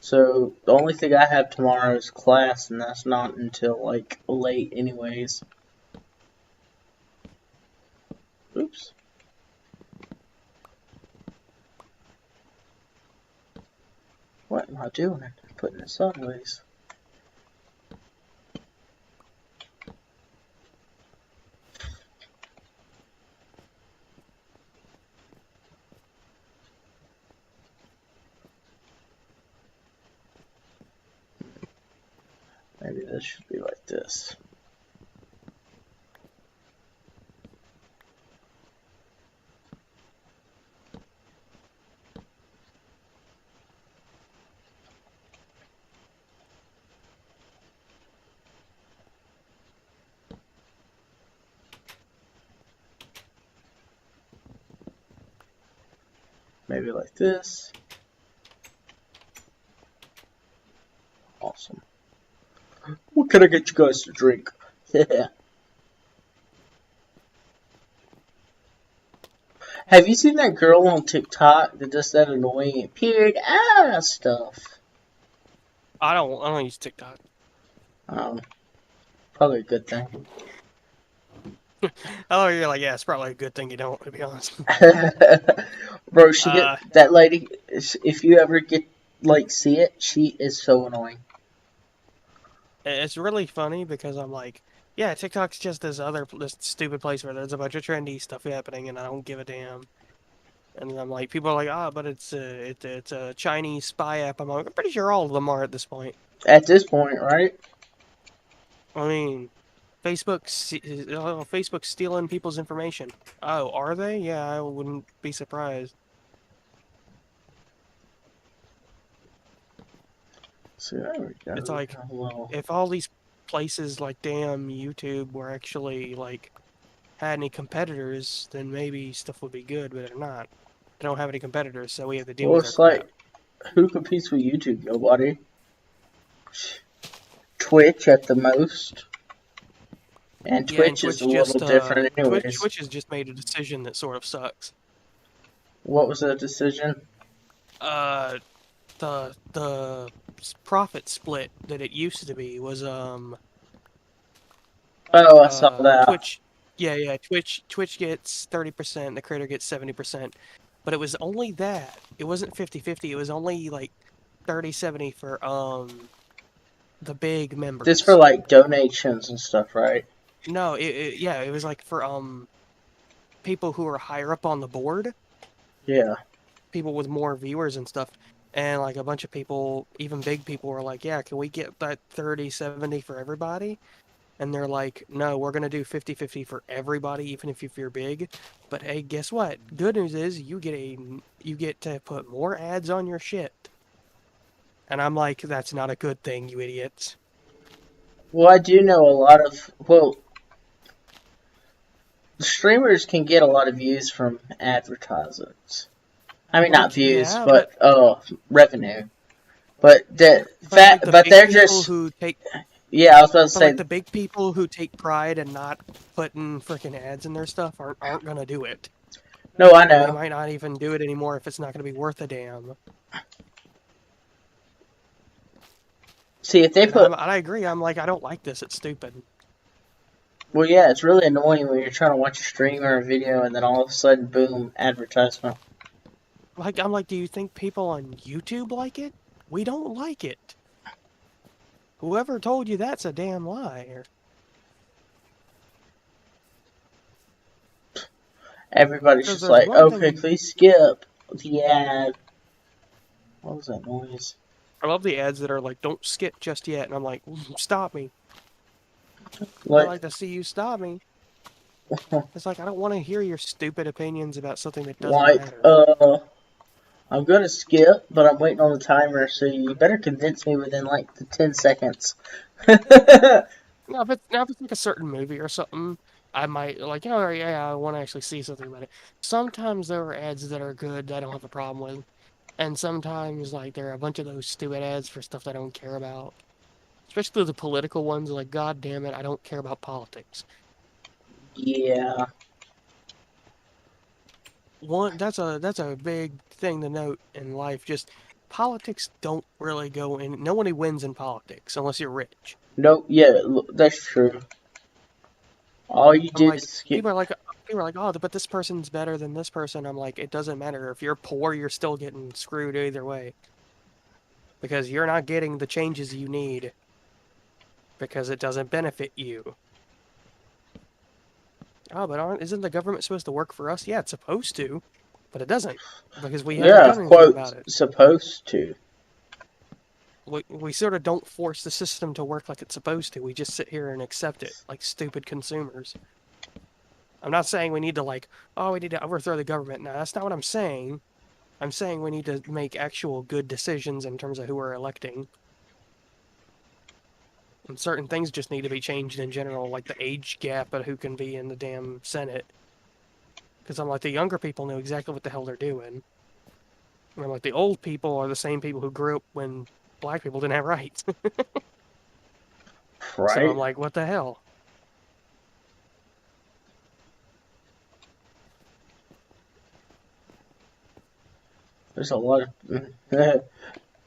So the only thing I have tomorrow is class, and that's not until like late, anyways. Oops. What am I doing? I'm putting it sideways. Maybe this should be like this. Maybe like this. Awesome. What can I get you guys to drink? Yeah. Have you seen that girl on TikTok that does that annoying period stuff? I don't use TikTok. Probably a good thing. Oh, you're like, yeah, it's probably a good thing you don't, to be honest. Bro, she get Uh, that lady. If you ever get see it, she is so annoying. it's really funny because I'm like, yeah, TikTok's just this stupid place where there's a bunch of trendy stuff happening, and I don't give a damn. And I'm like, people are like, but it's a Chinese spy app. I'm like, I'm pretty sure all of them are at this point. At this point, right? I mean, Facebook's stealing people's information. Oh, are they? Yeah, I wouldn't be surprised. So there we go. It's like, Well, if all these places like damn YouTube were actually like had any competitors, then maybe stuff would be good, but they're not. They don't have any competitors, so we have to deal with their it's like, crap. who competes with YouTube? Nobody. Twitch at the most. And Yeah, and Twitch is a little different anyways. Twitch has just made a decision that sort of sucks. What was the decision? Uh, the profit split that it used to be was Oh, I saw that. Twitch. Yeah, Twitch gets 30%, the creator gets 70%. But it was only that. It wasn't 50-50, it was only like 30-70 for the big This for members. like donations and stuff, right? No, yeah, it was like for people who are higher up on the board, Yeah. people with more viewers and stuff. And like a bunch of people, even big people, were like, yeah, can we get that 30-70 for everybody? And they're like, no, we're going to do 50-50 for everybody, even if you're big. But hey, guess what? Good news is you get to put more ads on your shit. And I'm like, that's not a good thing, you idiots. Well, I do know a lot of. Well, streamers can get a lot of views from advertisements. I mean, not Like, views, yeah, but revenue. But but like the big they're people just. who take Yeah, I was about to but like say. the big people who take pride in not putting freaking ads in their stuff aren't gonna do it. No, I And they know. might not even do it anymore if it's not gonna be worth a damn. See, if they And put. I agree, I'm like, I don't like this, it's stupid. Well, yeah, it's really annoying when you're trying to watch a stream or a video and then all of a sudden, boom, advertisement. Like, I'm like, do you think people on YouTube like it? We don't like it. Whoever told you that's a damn liar. Everybody's Because just there's like, one okay, thing. please skip the ad. What was that noise? I love the ads that are like, don't skip just yet. And I'm like, stop me. I Like, like to see you stop me. It's like, I don't want to hear your stupid opinions about something that doesn't like, matter. I'm gonna skip, but I'm waiting on the timer, so you better convince me within like the 10 seconds. Now if it's like a certain movie or something, I might like, oh yeah, I want to actually see something about it. Sometimes there are ads that are good that I don't have a problem with, and sometimes like there are a bunch of those stupid ads for stuff that I don't care about. Especially the political ones, like god damn it, I don't care about politics. Yeah. That's a big thing to note in life. Just politics don't really go in. Nobody wins in politics unless you're rich. No, yeah, that's true. All you I'm did like, is get people are like, oh, but this person's better than this person. I'm like, it doesn't matter. If you're poor, you're still getting screwed either way. Because you're not getting the changes you need. Because it doesn't benefit you. Oh, but isn't the government supposed to work for us? Yeah, it's supposed to. But it doesn't. Because we haven't yeah, done anything quote about it. supposed to. We sort of don't force the system to work like it's supposed to. We just sit here and accept it like stupid consumers. I'm not saying we need to like, oh, we need to overthrow the government. No, that's not what I'm saying. I'm saying we need to make actual good decisions in terms of who we're electing. And certain things just need to be changed in general, like the age gap of who can be in the damn Senate. Because I'm like, the younger people know exactly what the hell they're doing. And I'm like, the old people are the same people who grew up when black people didn't have rights. So I'm Right? like, what the hell? There's a lot of. There's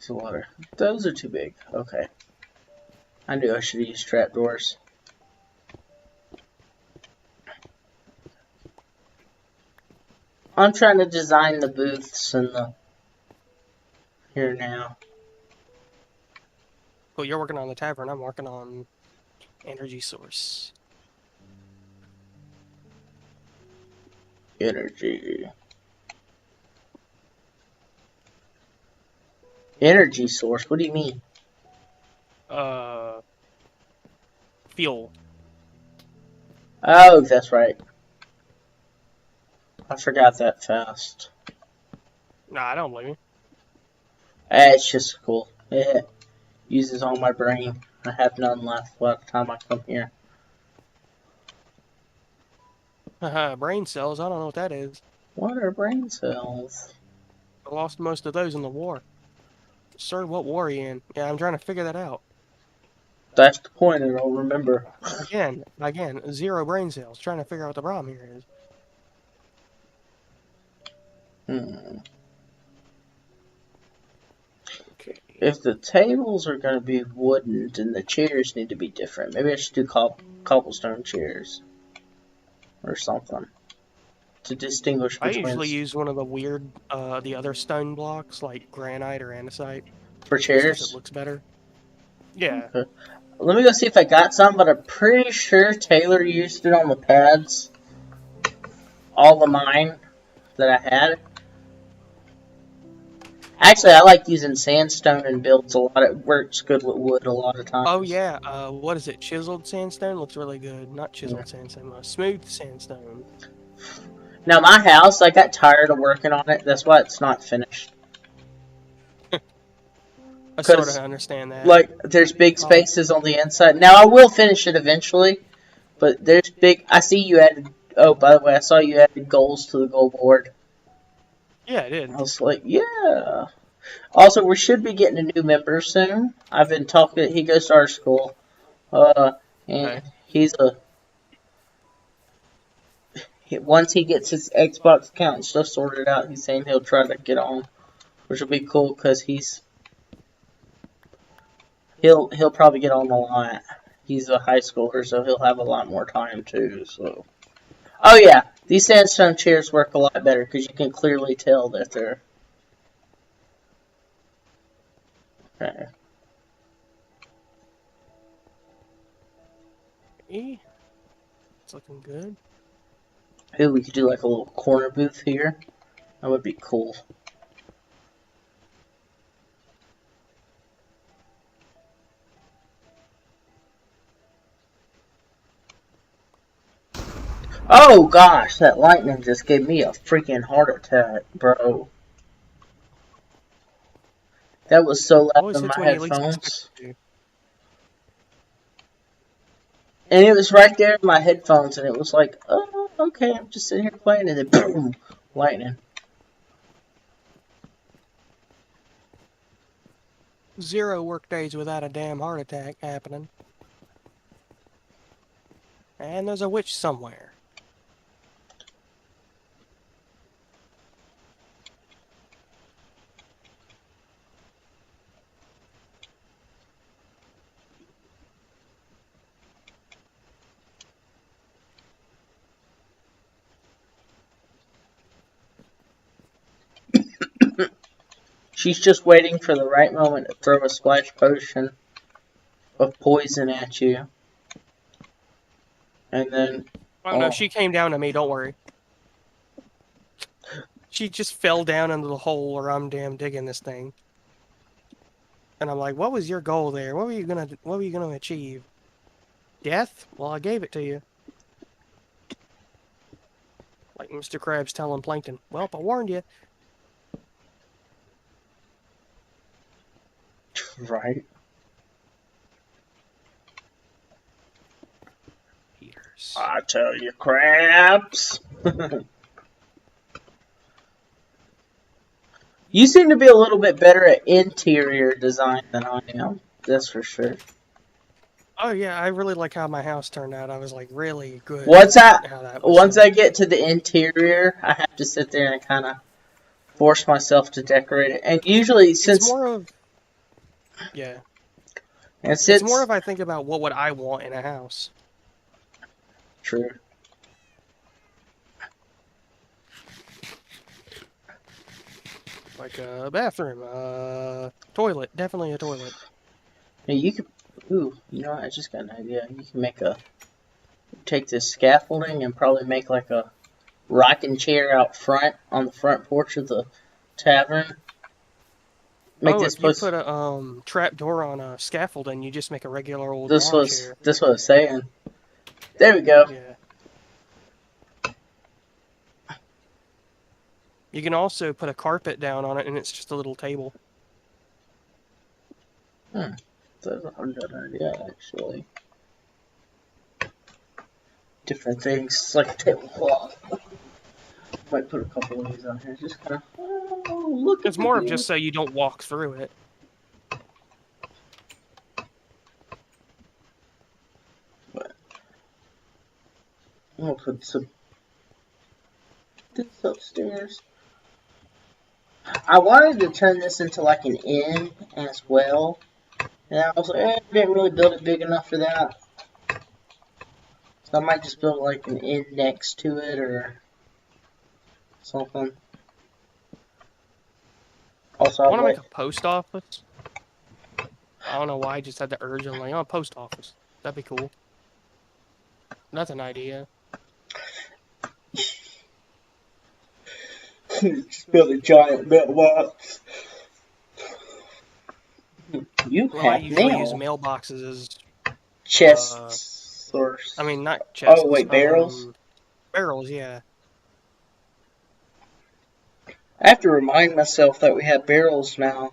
a lot of. Those are too big. Okay. I knew I should have used trapdoors. I'm trying to design the booths and the. Here now. Well, you're working on the tavern. I'm working on energy source. Energy. Energy source? What do you mean? Fuel. Oh, that's right. I forgot that fast. Nah, I don't blame you. It's just cool. It uses all my brain. I have none left by the time I come here. Haha, brain cells. I don't know what that is. What are brain cells? I lost most of those in the war. Sir, what war are you in? Yeah, I'm trying to figure that out. That's the point, I don't remember. Again, zero brain cells. Trying to figure out what the problem here is. Hmm. Okay. If the tables are going to be wooden, then the chairs need to be different. Maybe I should do cobblestone chairs. Or something. To distinguish I between... usually use one of the weird, the other stone blocks, like granite or andesite. For Just because it chairs? looks better. Yeah. Okay. Let me go see if I got some, but I'm pretty sure Taylor used it on the pads. All of mine that I had. Actually, I like using sandstone in builds a lot. It works good with wood a lot of times. Oh yeah, what is it? Chiseled sandstone looks really good. Not chiseled Yeah. sandstone, smooth sandstone. Now, my house, I got tired of working on it. That's why it's not finished. I sort of Because, understand that. like, there's big spaces on the inside. Now, I will finish it eventually. But there's big... I see you added... Oh, by the way, I saw you added goals to the goal board. Yeah, I did. I was like, yeah. Also, we should be getting a new member soon. I've been talking... He goes to our school. And Okay. he's a... Once he gets his Xbox account and stuff sorted out, he's saying he'll try to get on. Which will be cool, because he'll probably get on a lot. He's a high schooler, so he'll have a lot more time, too, so... Oh, yeah. These sandstone chairs work a lot better, because you can clearly tell that they're... Okay. It's looking good. Ooh, we could do like a little corner booth here. That would be cool. Oh gosh, that lightning just gave me a freaking heart attack, bro. That was so loud Always in hits my when you least expect headphones. it to. And it was right there in my headphones, and it was like, oh, okay, I'm just sitting here playing, and then boom, lightning. 0 work days without a damn heart attack happening. And there's a witch somewhere. She's just waiting for the right moment to throw a splash potion of poison at you. And then... Oh, no, she came down to me, don't worry. She just fell down into the hole where I'm damn digging this thing. And I'm like, what was your goal there? What were you gonna achieve? Death? Well, I gave it to you. Like Mr. Krabs telling Plankton, well, I warned you. Right. Peters. I tell you, Krabs. You seem to be a little bit better at interior design than I am. That's for sure. Oh yeah, I really like how my house turned out. I was like really good Once at how that was once set. I get to the interior, I have to sit there and kind of force myself to decorate it. And usually, It's more of yeah. It's more since of I think about what would I want in a house. true. Like a bathroom, toilet, definitely a toilet. Now you could. Ooh, you know what? I just got an idea. You can take this scaffolding and probably make like a rocking chair out front on the front porch of the tavern. Make Oh, this if you place. put a trap door on a scaffolding, you just make a regular old lawn chair. This was I was saying. There we go. Yeah. You can also put a carpet down on it, and it's just a little table. That's a good idea, actually. Different things, like a tablecloth. Might put a couple of these on here. Just kind of, oh, look It's at more of this. just so you don't walk through it. But I'm gonna put some this upstairs. I wanted to turn this into like an inn as well. And I was like, I didn't really build it big enough for that. So I might just build like an inn next to it or something. Also, I I'd want to make like, a post office. I don't know why I just had the urge. I'm like, oh, post office. That'd be cool. That's an idea. just build a giant mailbox. You Well, I have usually use mail. mailboxes as, Chests or... I mean, not Oh, chests, wait, barrels? barrels, yeah. I have to remind myself that we have barrels now.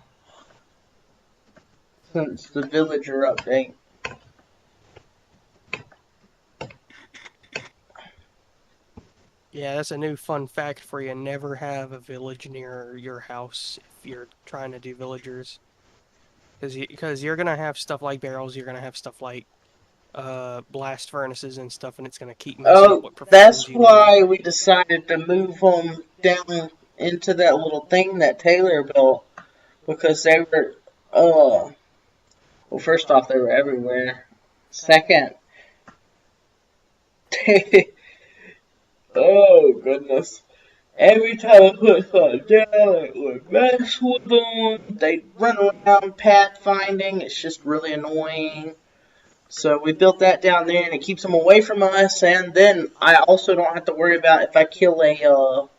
Since the villager update. Yeah, that's a new fun fact for you. Never have a village near your house if you're trying to do villagers. Because you're going to have stuff like barrels, you're going to have stuff like blast furnaces and stuff, and it's going to keep messing up Oh, what professions that's you need. why we decided to move them down into that little thing that Taylor built. Because they were, well, first off, they were everywhere. Second, oh, goodness. Every time I put something down, it would mess with them. They'd run around pathfinding. It's just really annoying. So we built that down there, and it keeps them away from us. And then I also don't have to worry about if I kill a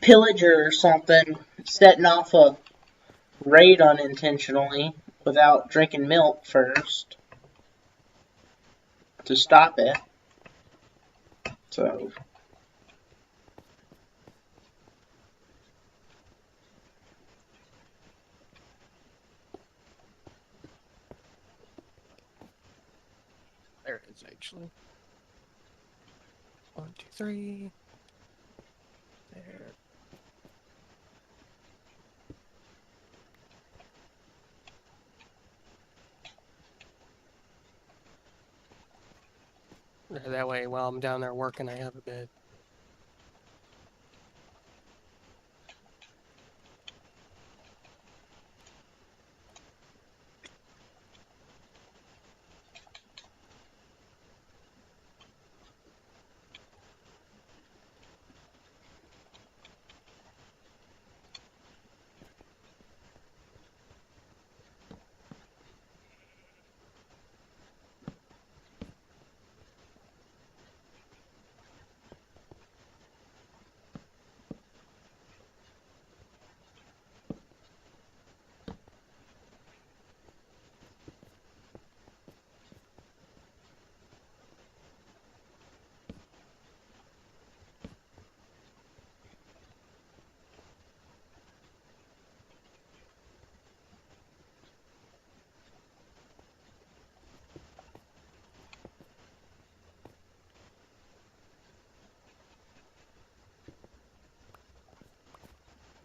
pillager or something, setting off a raid unintentionally without drinking milk first to stop it. So... There it is, actually. 1, 2, 3. There. That way, while I'm down there working, I have a bed.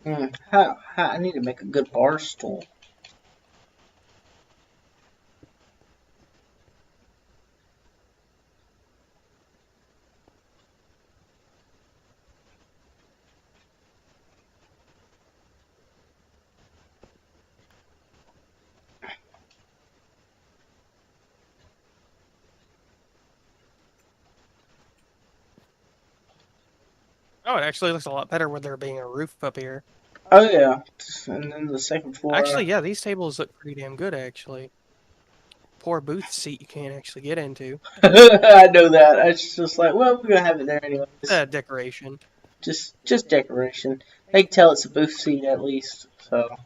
I need to make a good bar stool. Oh, it actually looks a lot better with there being a roof up here. Oh yeah, and then the second Actually, floor. yeah, these tables look pretty damn good, actually. Poor booth seat you can't actually get into. I know that. It's just like, well, we're gonna have it there anyways. Decoration. Just decoration. They can tell it's a booth seat at least. So I'm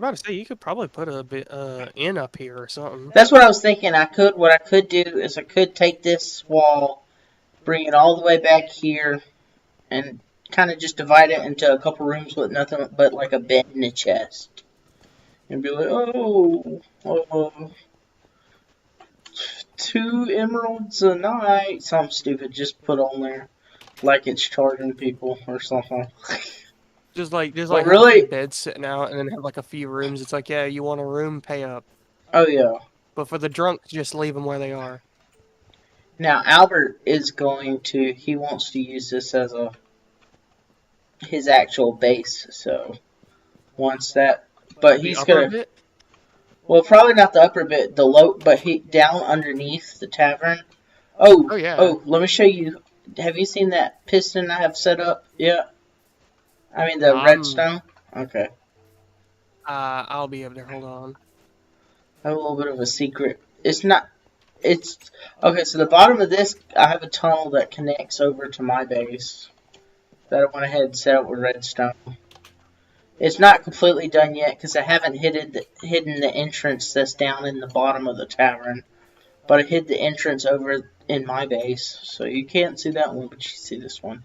about to say, you could probably put a bit inn up here or something. that's what I was thinking. What I could do is I could take this wall, bring it all the way back here, and kind of just divide it into a couple rooms with nothing but like a bed and a chest, and be like, oh, 2 emeralds a night, something stupid. Just put on there like it's charging people or something. Just But like have a few really, beds sitting out, and then have like a few rooms. It's like, yeah, you want a room, pay up. oh yeah. But for the drunks, just leave them where they are. Now Albert is going to. He wants to use this as a his actual base. So once that, but The he's upper gonna. bit. Well, probably not the upper bit, the low, but he down underneath the tavern. Oh Oh, yeah. oh, let me show you. Have you seen that piston I have set up? Yeah. I mean the Um. redstone. Okay. I'll be able to hold on. I have a little bit of a secret. It's not. It's okay. So the bottom of this, I have a tunnel that connects over to my base that I went ahead and set up with redstone. It's not completely done yet because I haven't hidden the entrance that's down in the bottom of the tavern. But I hid the entrance over in my base, so you can't see that one, but you see this one.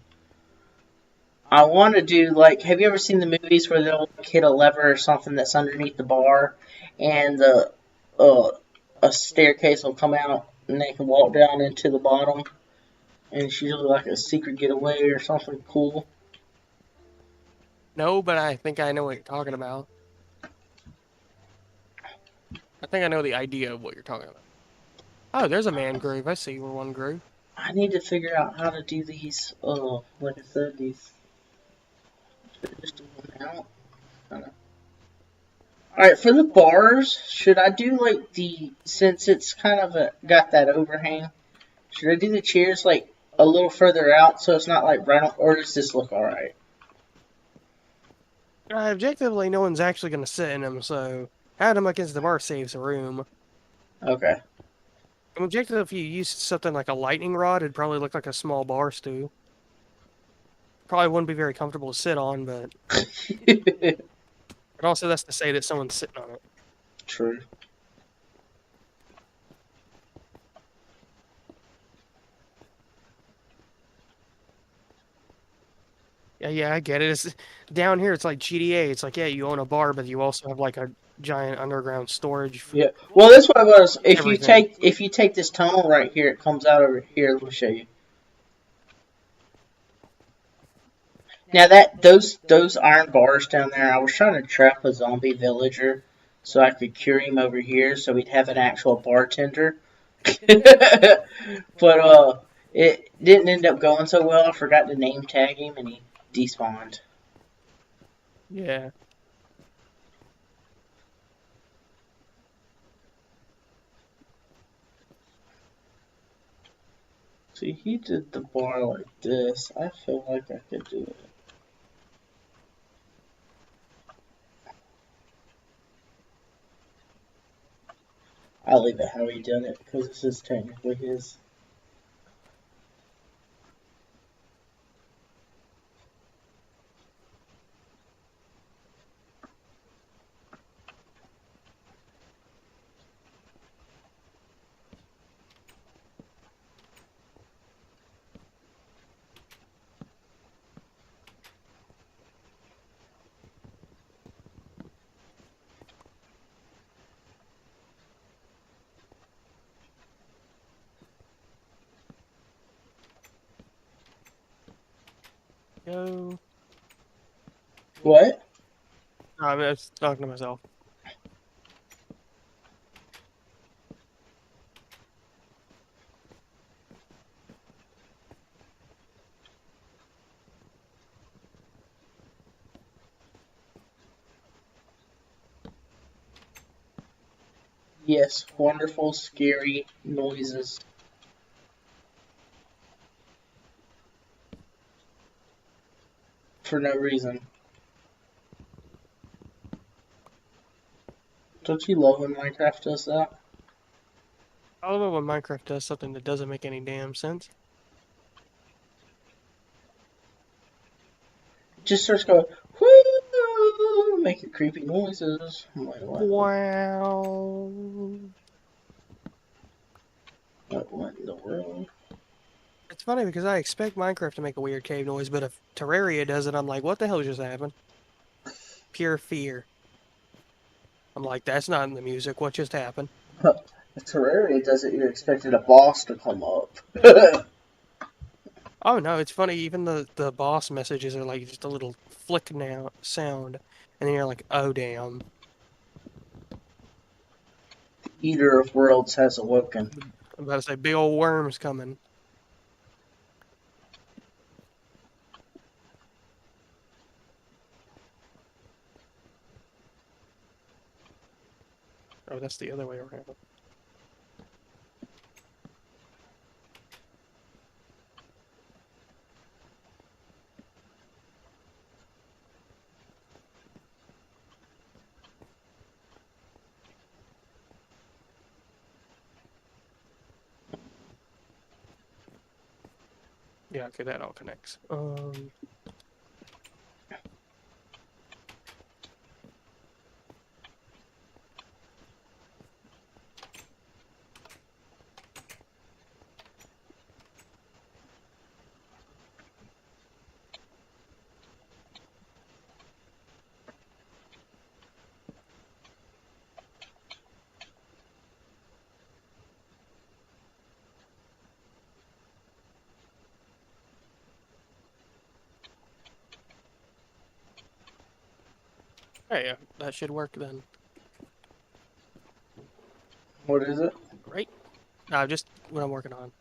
I want to do like, have you ever seen the movies where they'll like, hit a lever or something that's underneath the bar, and uh, a staircase will come out and they can walk down into the bottom, and it's usually like a secret getaway or something cool. No, but I think I know what you're talking about. I think I know the idea of what you're talking about. Oh, there's a man groove. I see where one grew. I need to figure out how to do these. Like I said, these just out. Alright, for the bars, should I do like since it's kind of got that overhang, should I do the chairs like a little further out so it's not like right on, or does this look alright? Objectively, no one's actually going to sit in them, so having them against the bar saves room. Okay. Objectively, if you use something like a lightning rod, it'd probably look like a small bar stool. Probably wouldn't be very comfortable to sit on, but also that's to say that someone's sitting on it. True. Yeah, I get it. It's down here. It's like GTA. It's like, yeah, you own a bar, but you also have like a giant underground storage for Yeah. Well, that's what I was. everything. If you take this tunnel right here, it comes out over here. Let me show you. Now that those iron bars down there, I was trying to trap a zombie villager so I could cure him over here, so we'd have an actual bartender. But it didn't end up going so well. I forgot to name tag him, and he despawned. Yeah. See, he did the bar like this. I feel like I could do it. I'll leave it how he did it because this is technically his. Go. What? I'm just talking to myself. Yes, wonderful, scary noises. For no reason. Don't you love when Minecraft does that? I love it when Minecraft does something that doesn't make any damn sense. It just starts going, whoo, making creepy noises. I'm like, Wow. what in the world? It's funny because I expect Minecraft to make a weird cave noise, but if Terraria does it, I'm like, what the hell just happened? Pure fear. I'm like, that's not in the music. What just happened? If Terraria does it, you're expecting a boss to come up. Oh no, it's funny. Even the boss messages are like just a little flick now sound, and then you're like, oh damn. Eater of Worlds has awoken. I'm about to say, big old worms coming. Oh, that's the other way around. Yeah, okay, that all connects. Hey, yeah, that should work then. What is it? Right? No, just what I'm working on.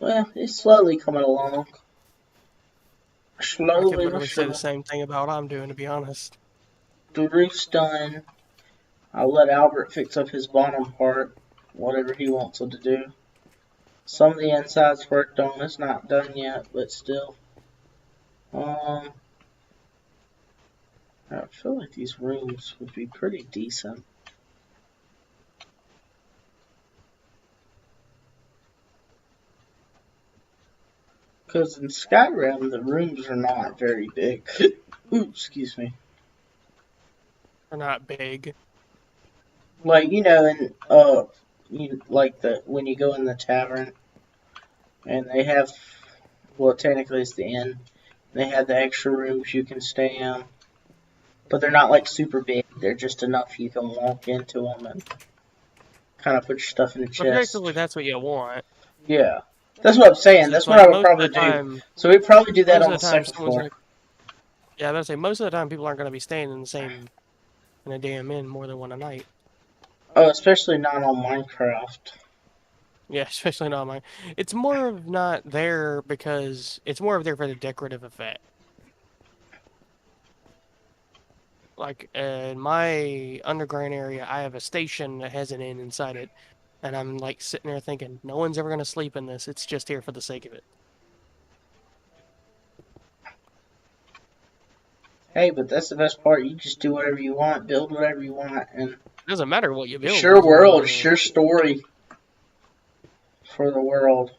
Well, it's slowly coming along. I could Slowly but literally say the surely. same thing about what I'm doing, to be honest. The roof's done. I'll let Albert fix up his bottom part, whatever he wants it to do. Some of the inside's worked on. It's not done yet, but still. Um, I feel like these rooms would be pretty decent. Because in Skyrim, the rooms are not very big. Ooh, excuse me. They're not big. Like, in, when you go in the tavern, and they have, well, technically it's the inn, they have the extra rooms you can stay in. But they're not, like, super big. They're just enough you can walk into them and kind of put your stuff in the Objectively, chest. that's what you want. Yeah. That's what I'm saying. That's It's what like I would probably do. So we'd probably do that most on of the the time, second someone's floor. gonna. Yeah, I was gonna say most of the time people aren't gonna be staying in the same in a damn inn more than one a night. Oh, especially not on Minecraft. Yeah, especially not mine. It's more of not there because it's more of there for the decorative effect. Like in my underground area, I have a station that has an inn inside it, and I'm like sitting there thinking, no one's ever gonna sleep in this. It's just here for the sake of it. Hey, but that's the best part. You just do whatever you want, build whatever you want, and It doesn't matter what you it's build your as long world, as it's your story for the world.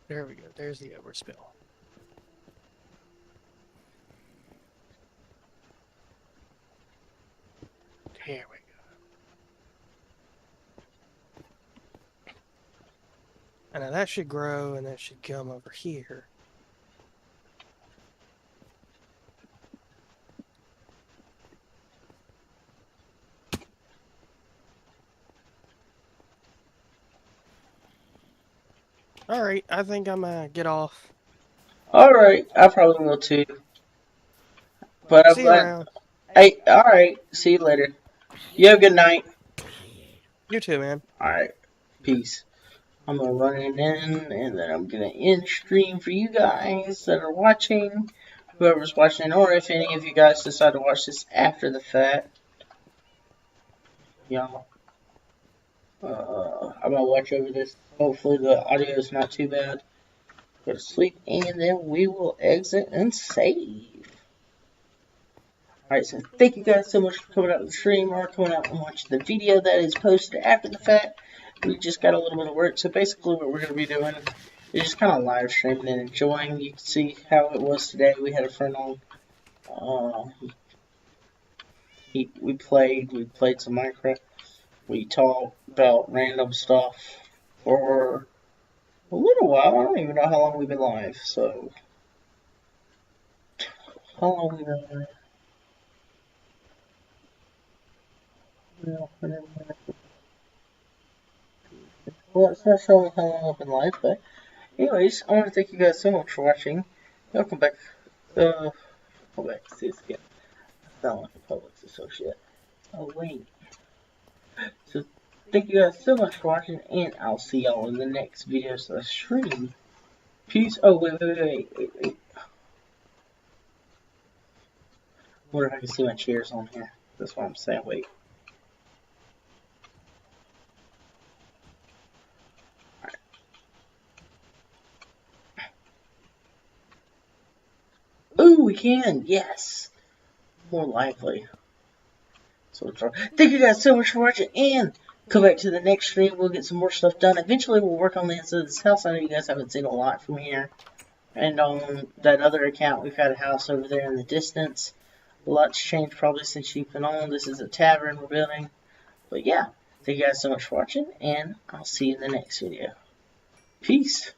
there we go. There's the overspill. There we go. And now that should grow, and that should come over here. All right, I think I'm gonna get off. Alright, I probably will too. But I'm See you glad. around. Hey, alright, see you later. You have a good night. You too, man. Alright, peace. I'm gonna run it in, and then I'm gonna end stream for you guys that are watching. Whoever's watching, or if any of you guys decide to watch this after the fact. Y'all. I'm gonna watch over this. Hopefully the audio is not too bad. Go to sleep, and then we will exit and save. Alright, so thank you guys so much for coming out to the stream or coming out and watching the video that is posted after the fact. We just got a little bit of work, so basically what we're going to be doing is just kind of live streaming and enjoying. You can see how it was today. We had a friend on. We played some Minecraft. We talked about random stuff for a little while. I don't even know how long we've been live, so. How long we've been live? Well, it's not showing how long I've been live, but anyways, I want to thank you guys so much for watching. Welcome back. Go back to this again. I sound like a Publix associate. Oh, wait. So, thank you guys so much for watching, and I'll see y'all in the next video stream. Peace. Oh, wait. I wonder if I can see my chairs on here. That's what I'm saying. Wait. Ooh, we can. Yes. More lively. So thank you guys so much for watching, and come back to the next stream. We'll get some more stuff done. Eventually, we'll work on the inside of this house. I know you guys haven't seen a lot from here. And on that other account, we've had a house over there in the distance. A lot's changed probably since you've been on. This is a tavern we're building. But yeah, thank you guys so much for watching, and I'll see you in the next video. Peace.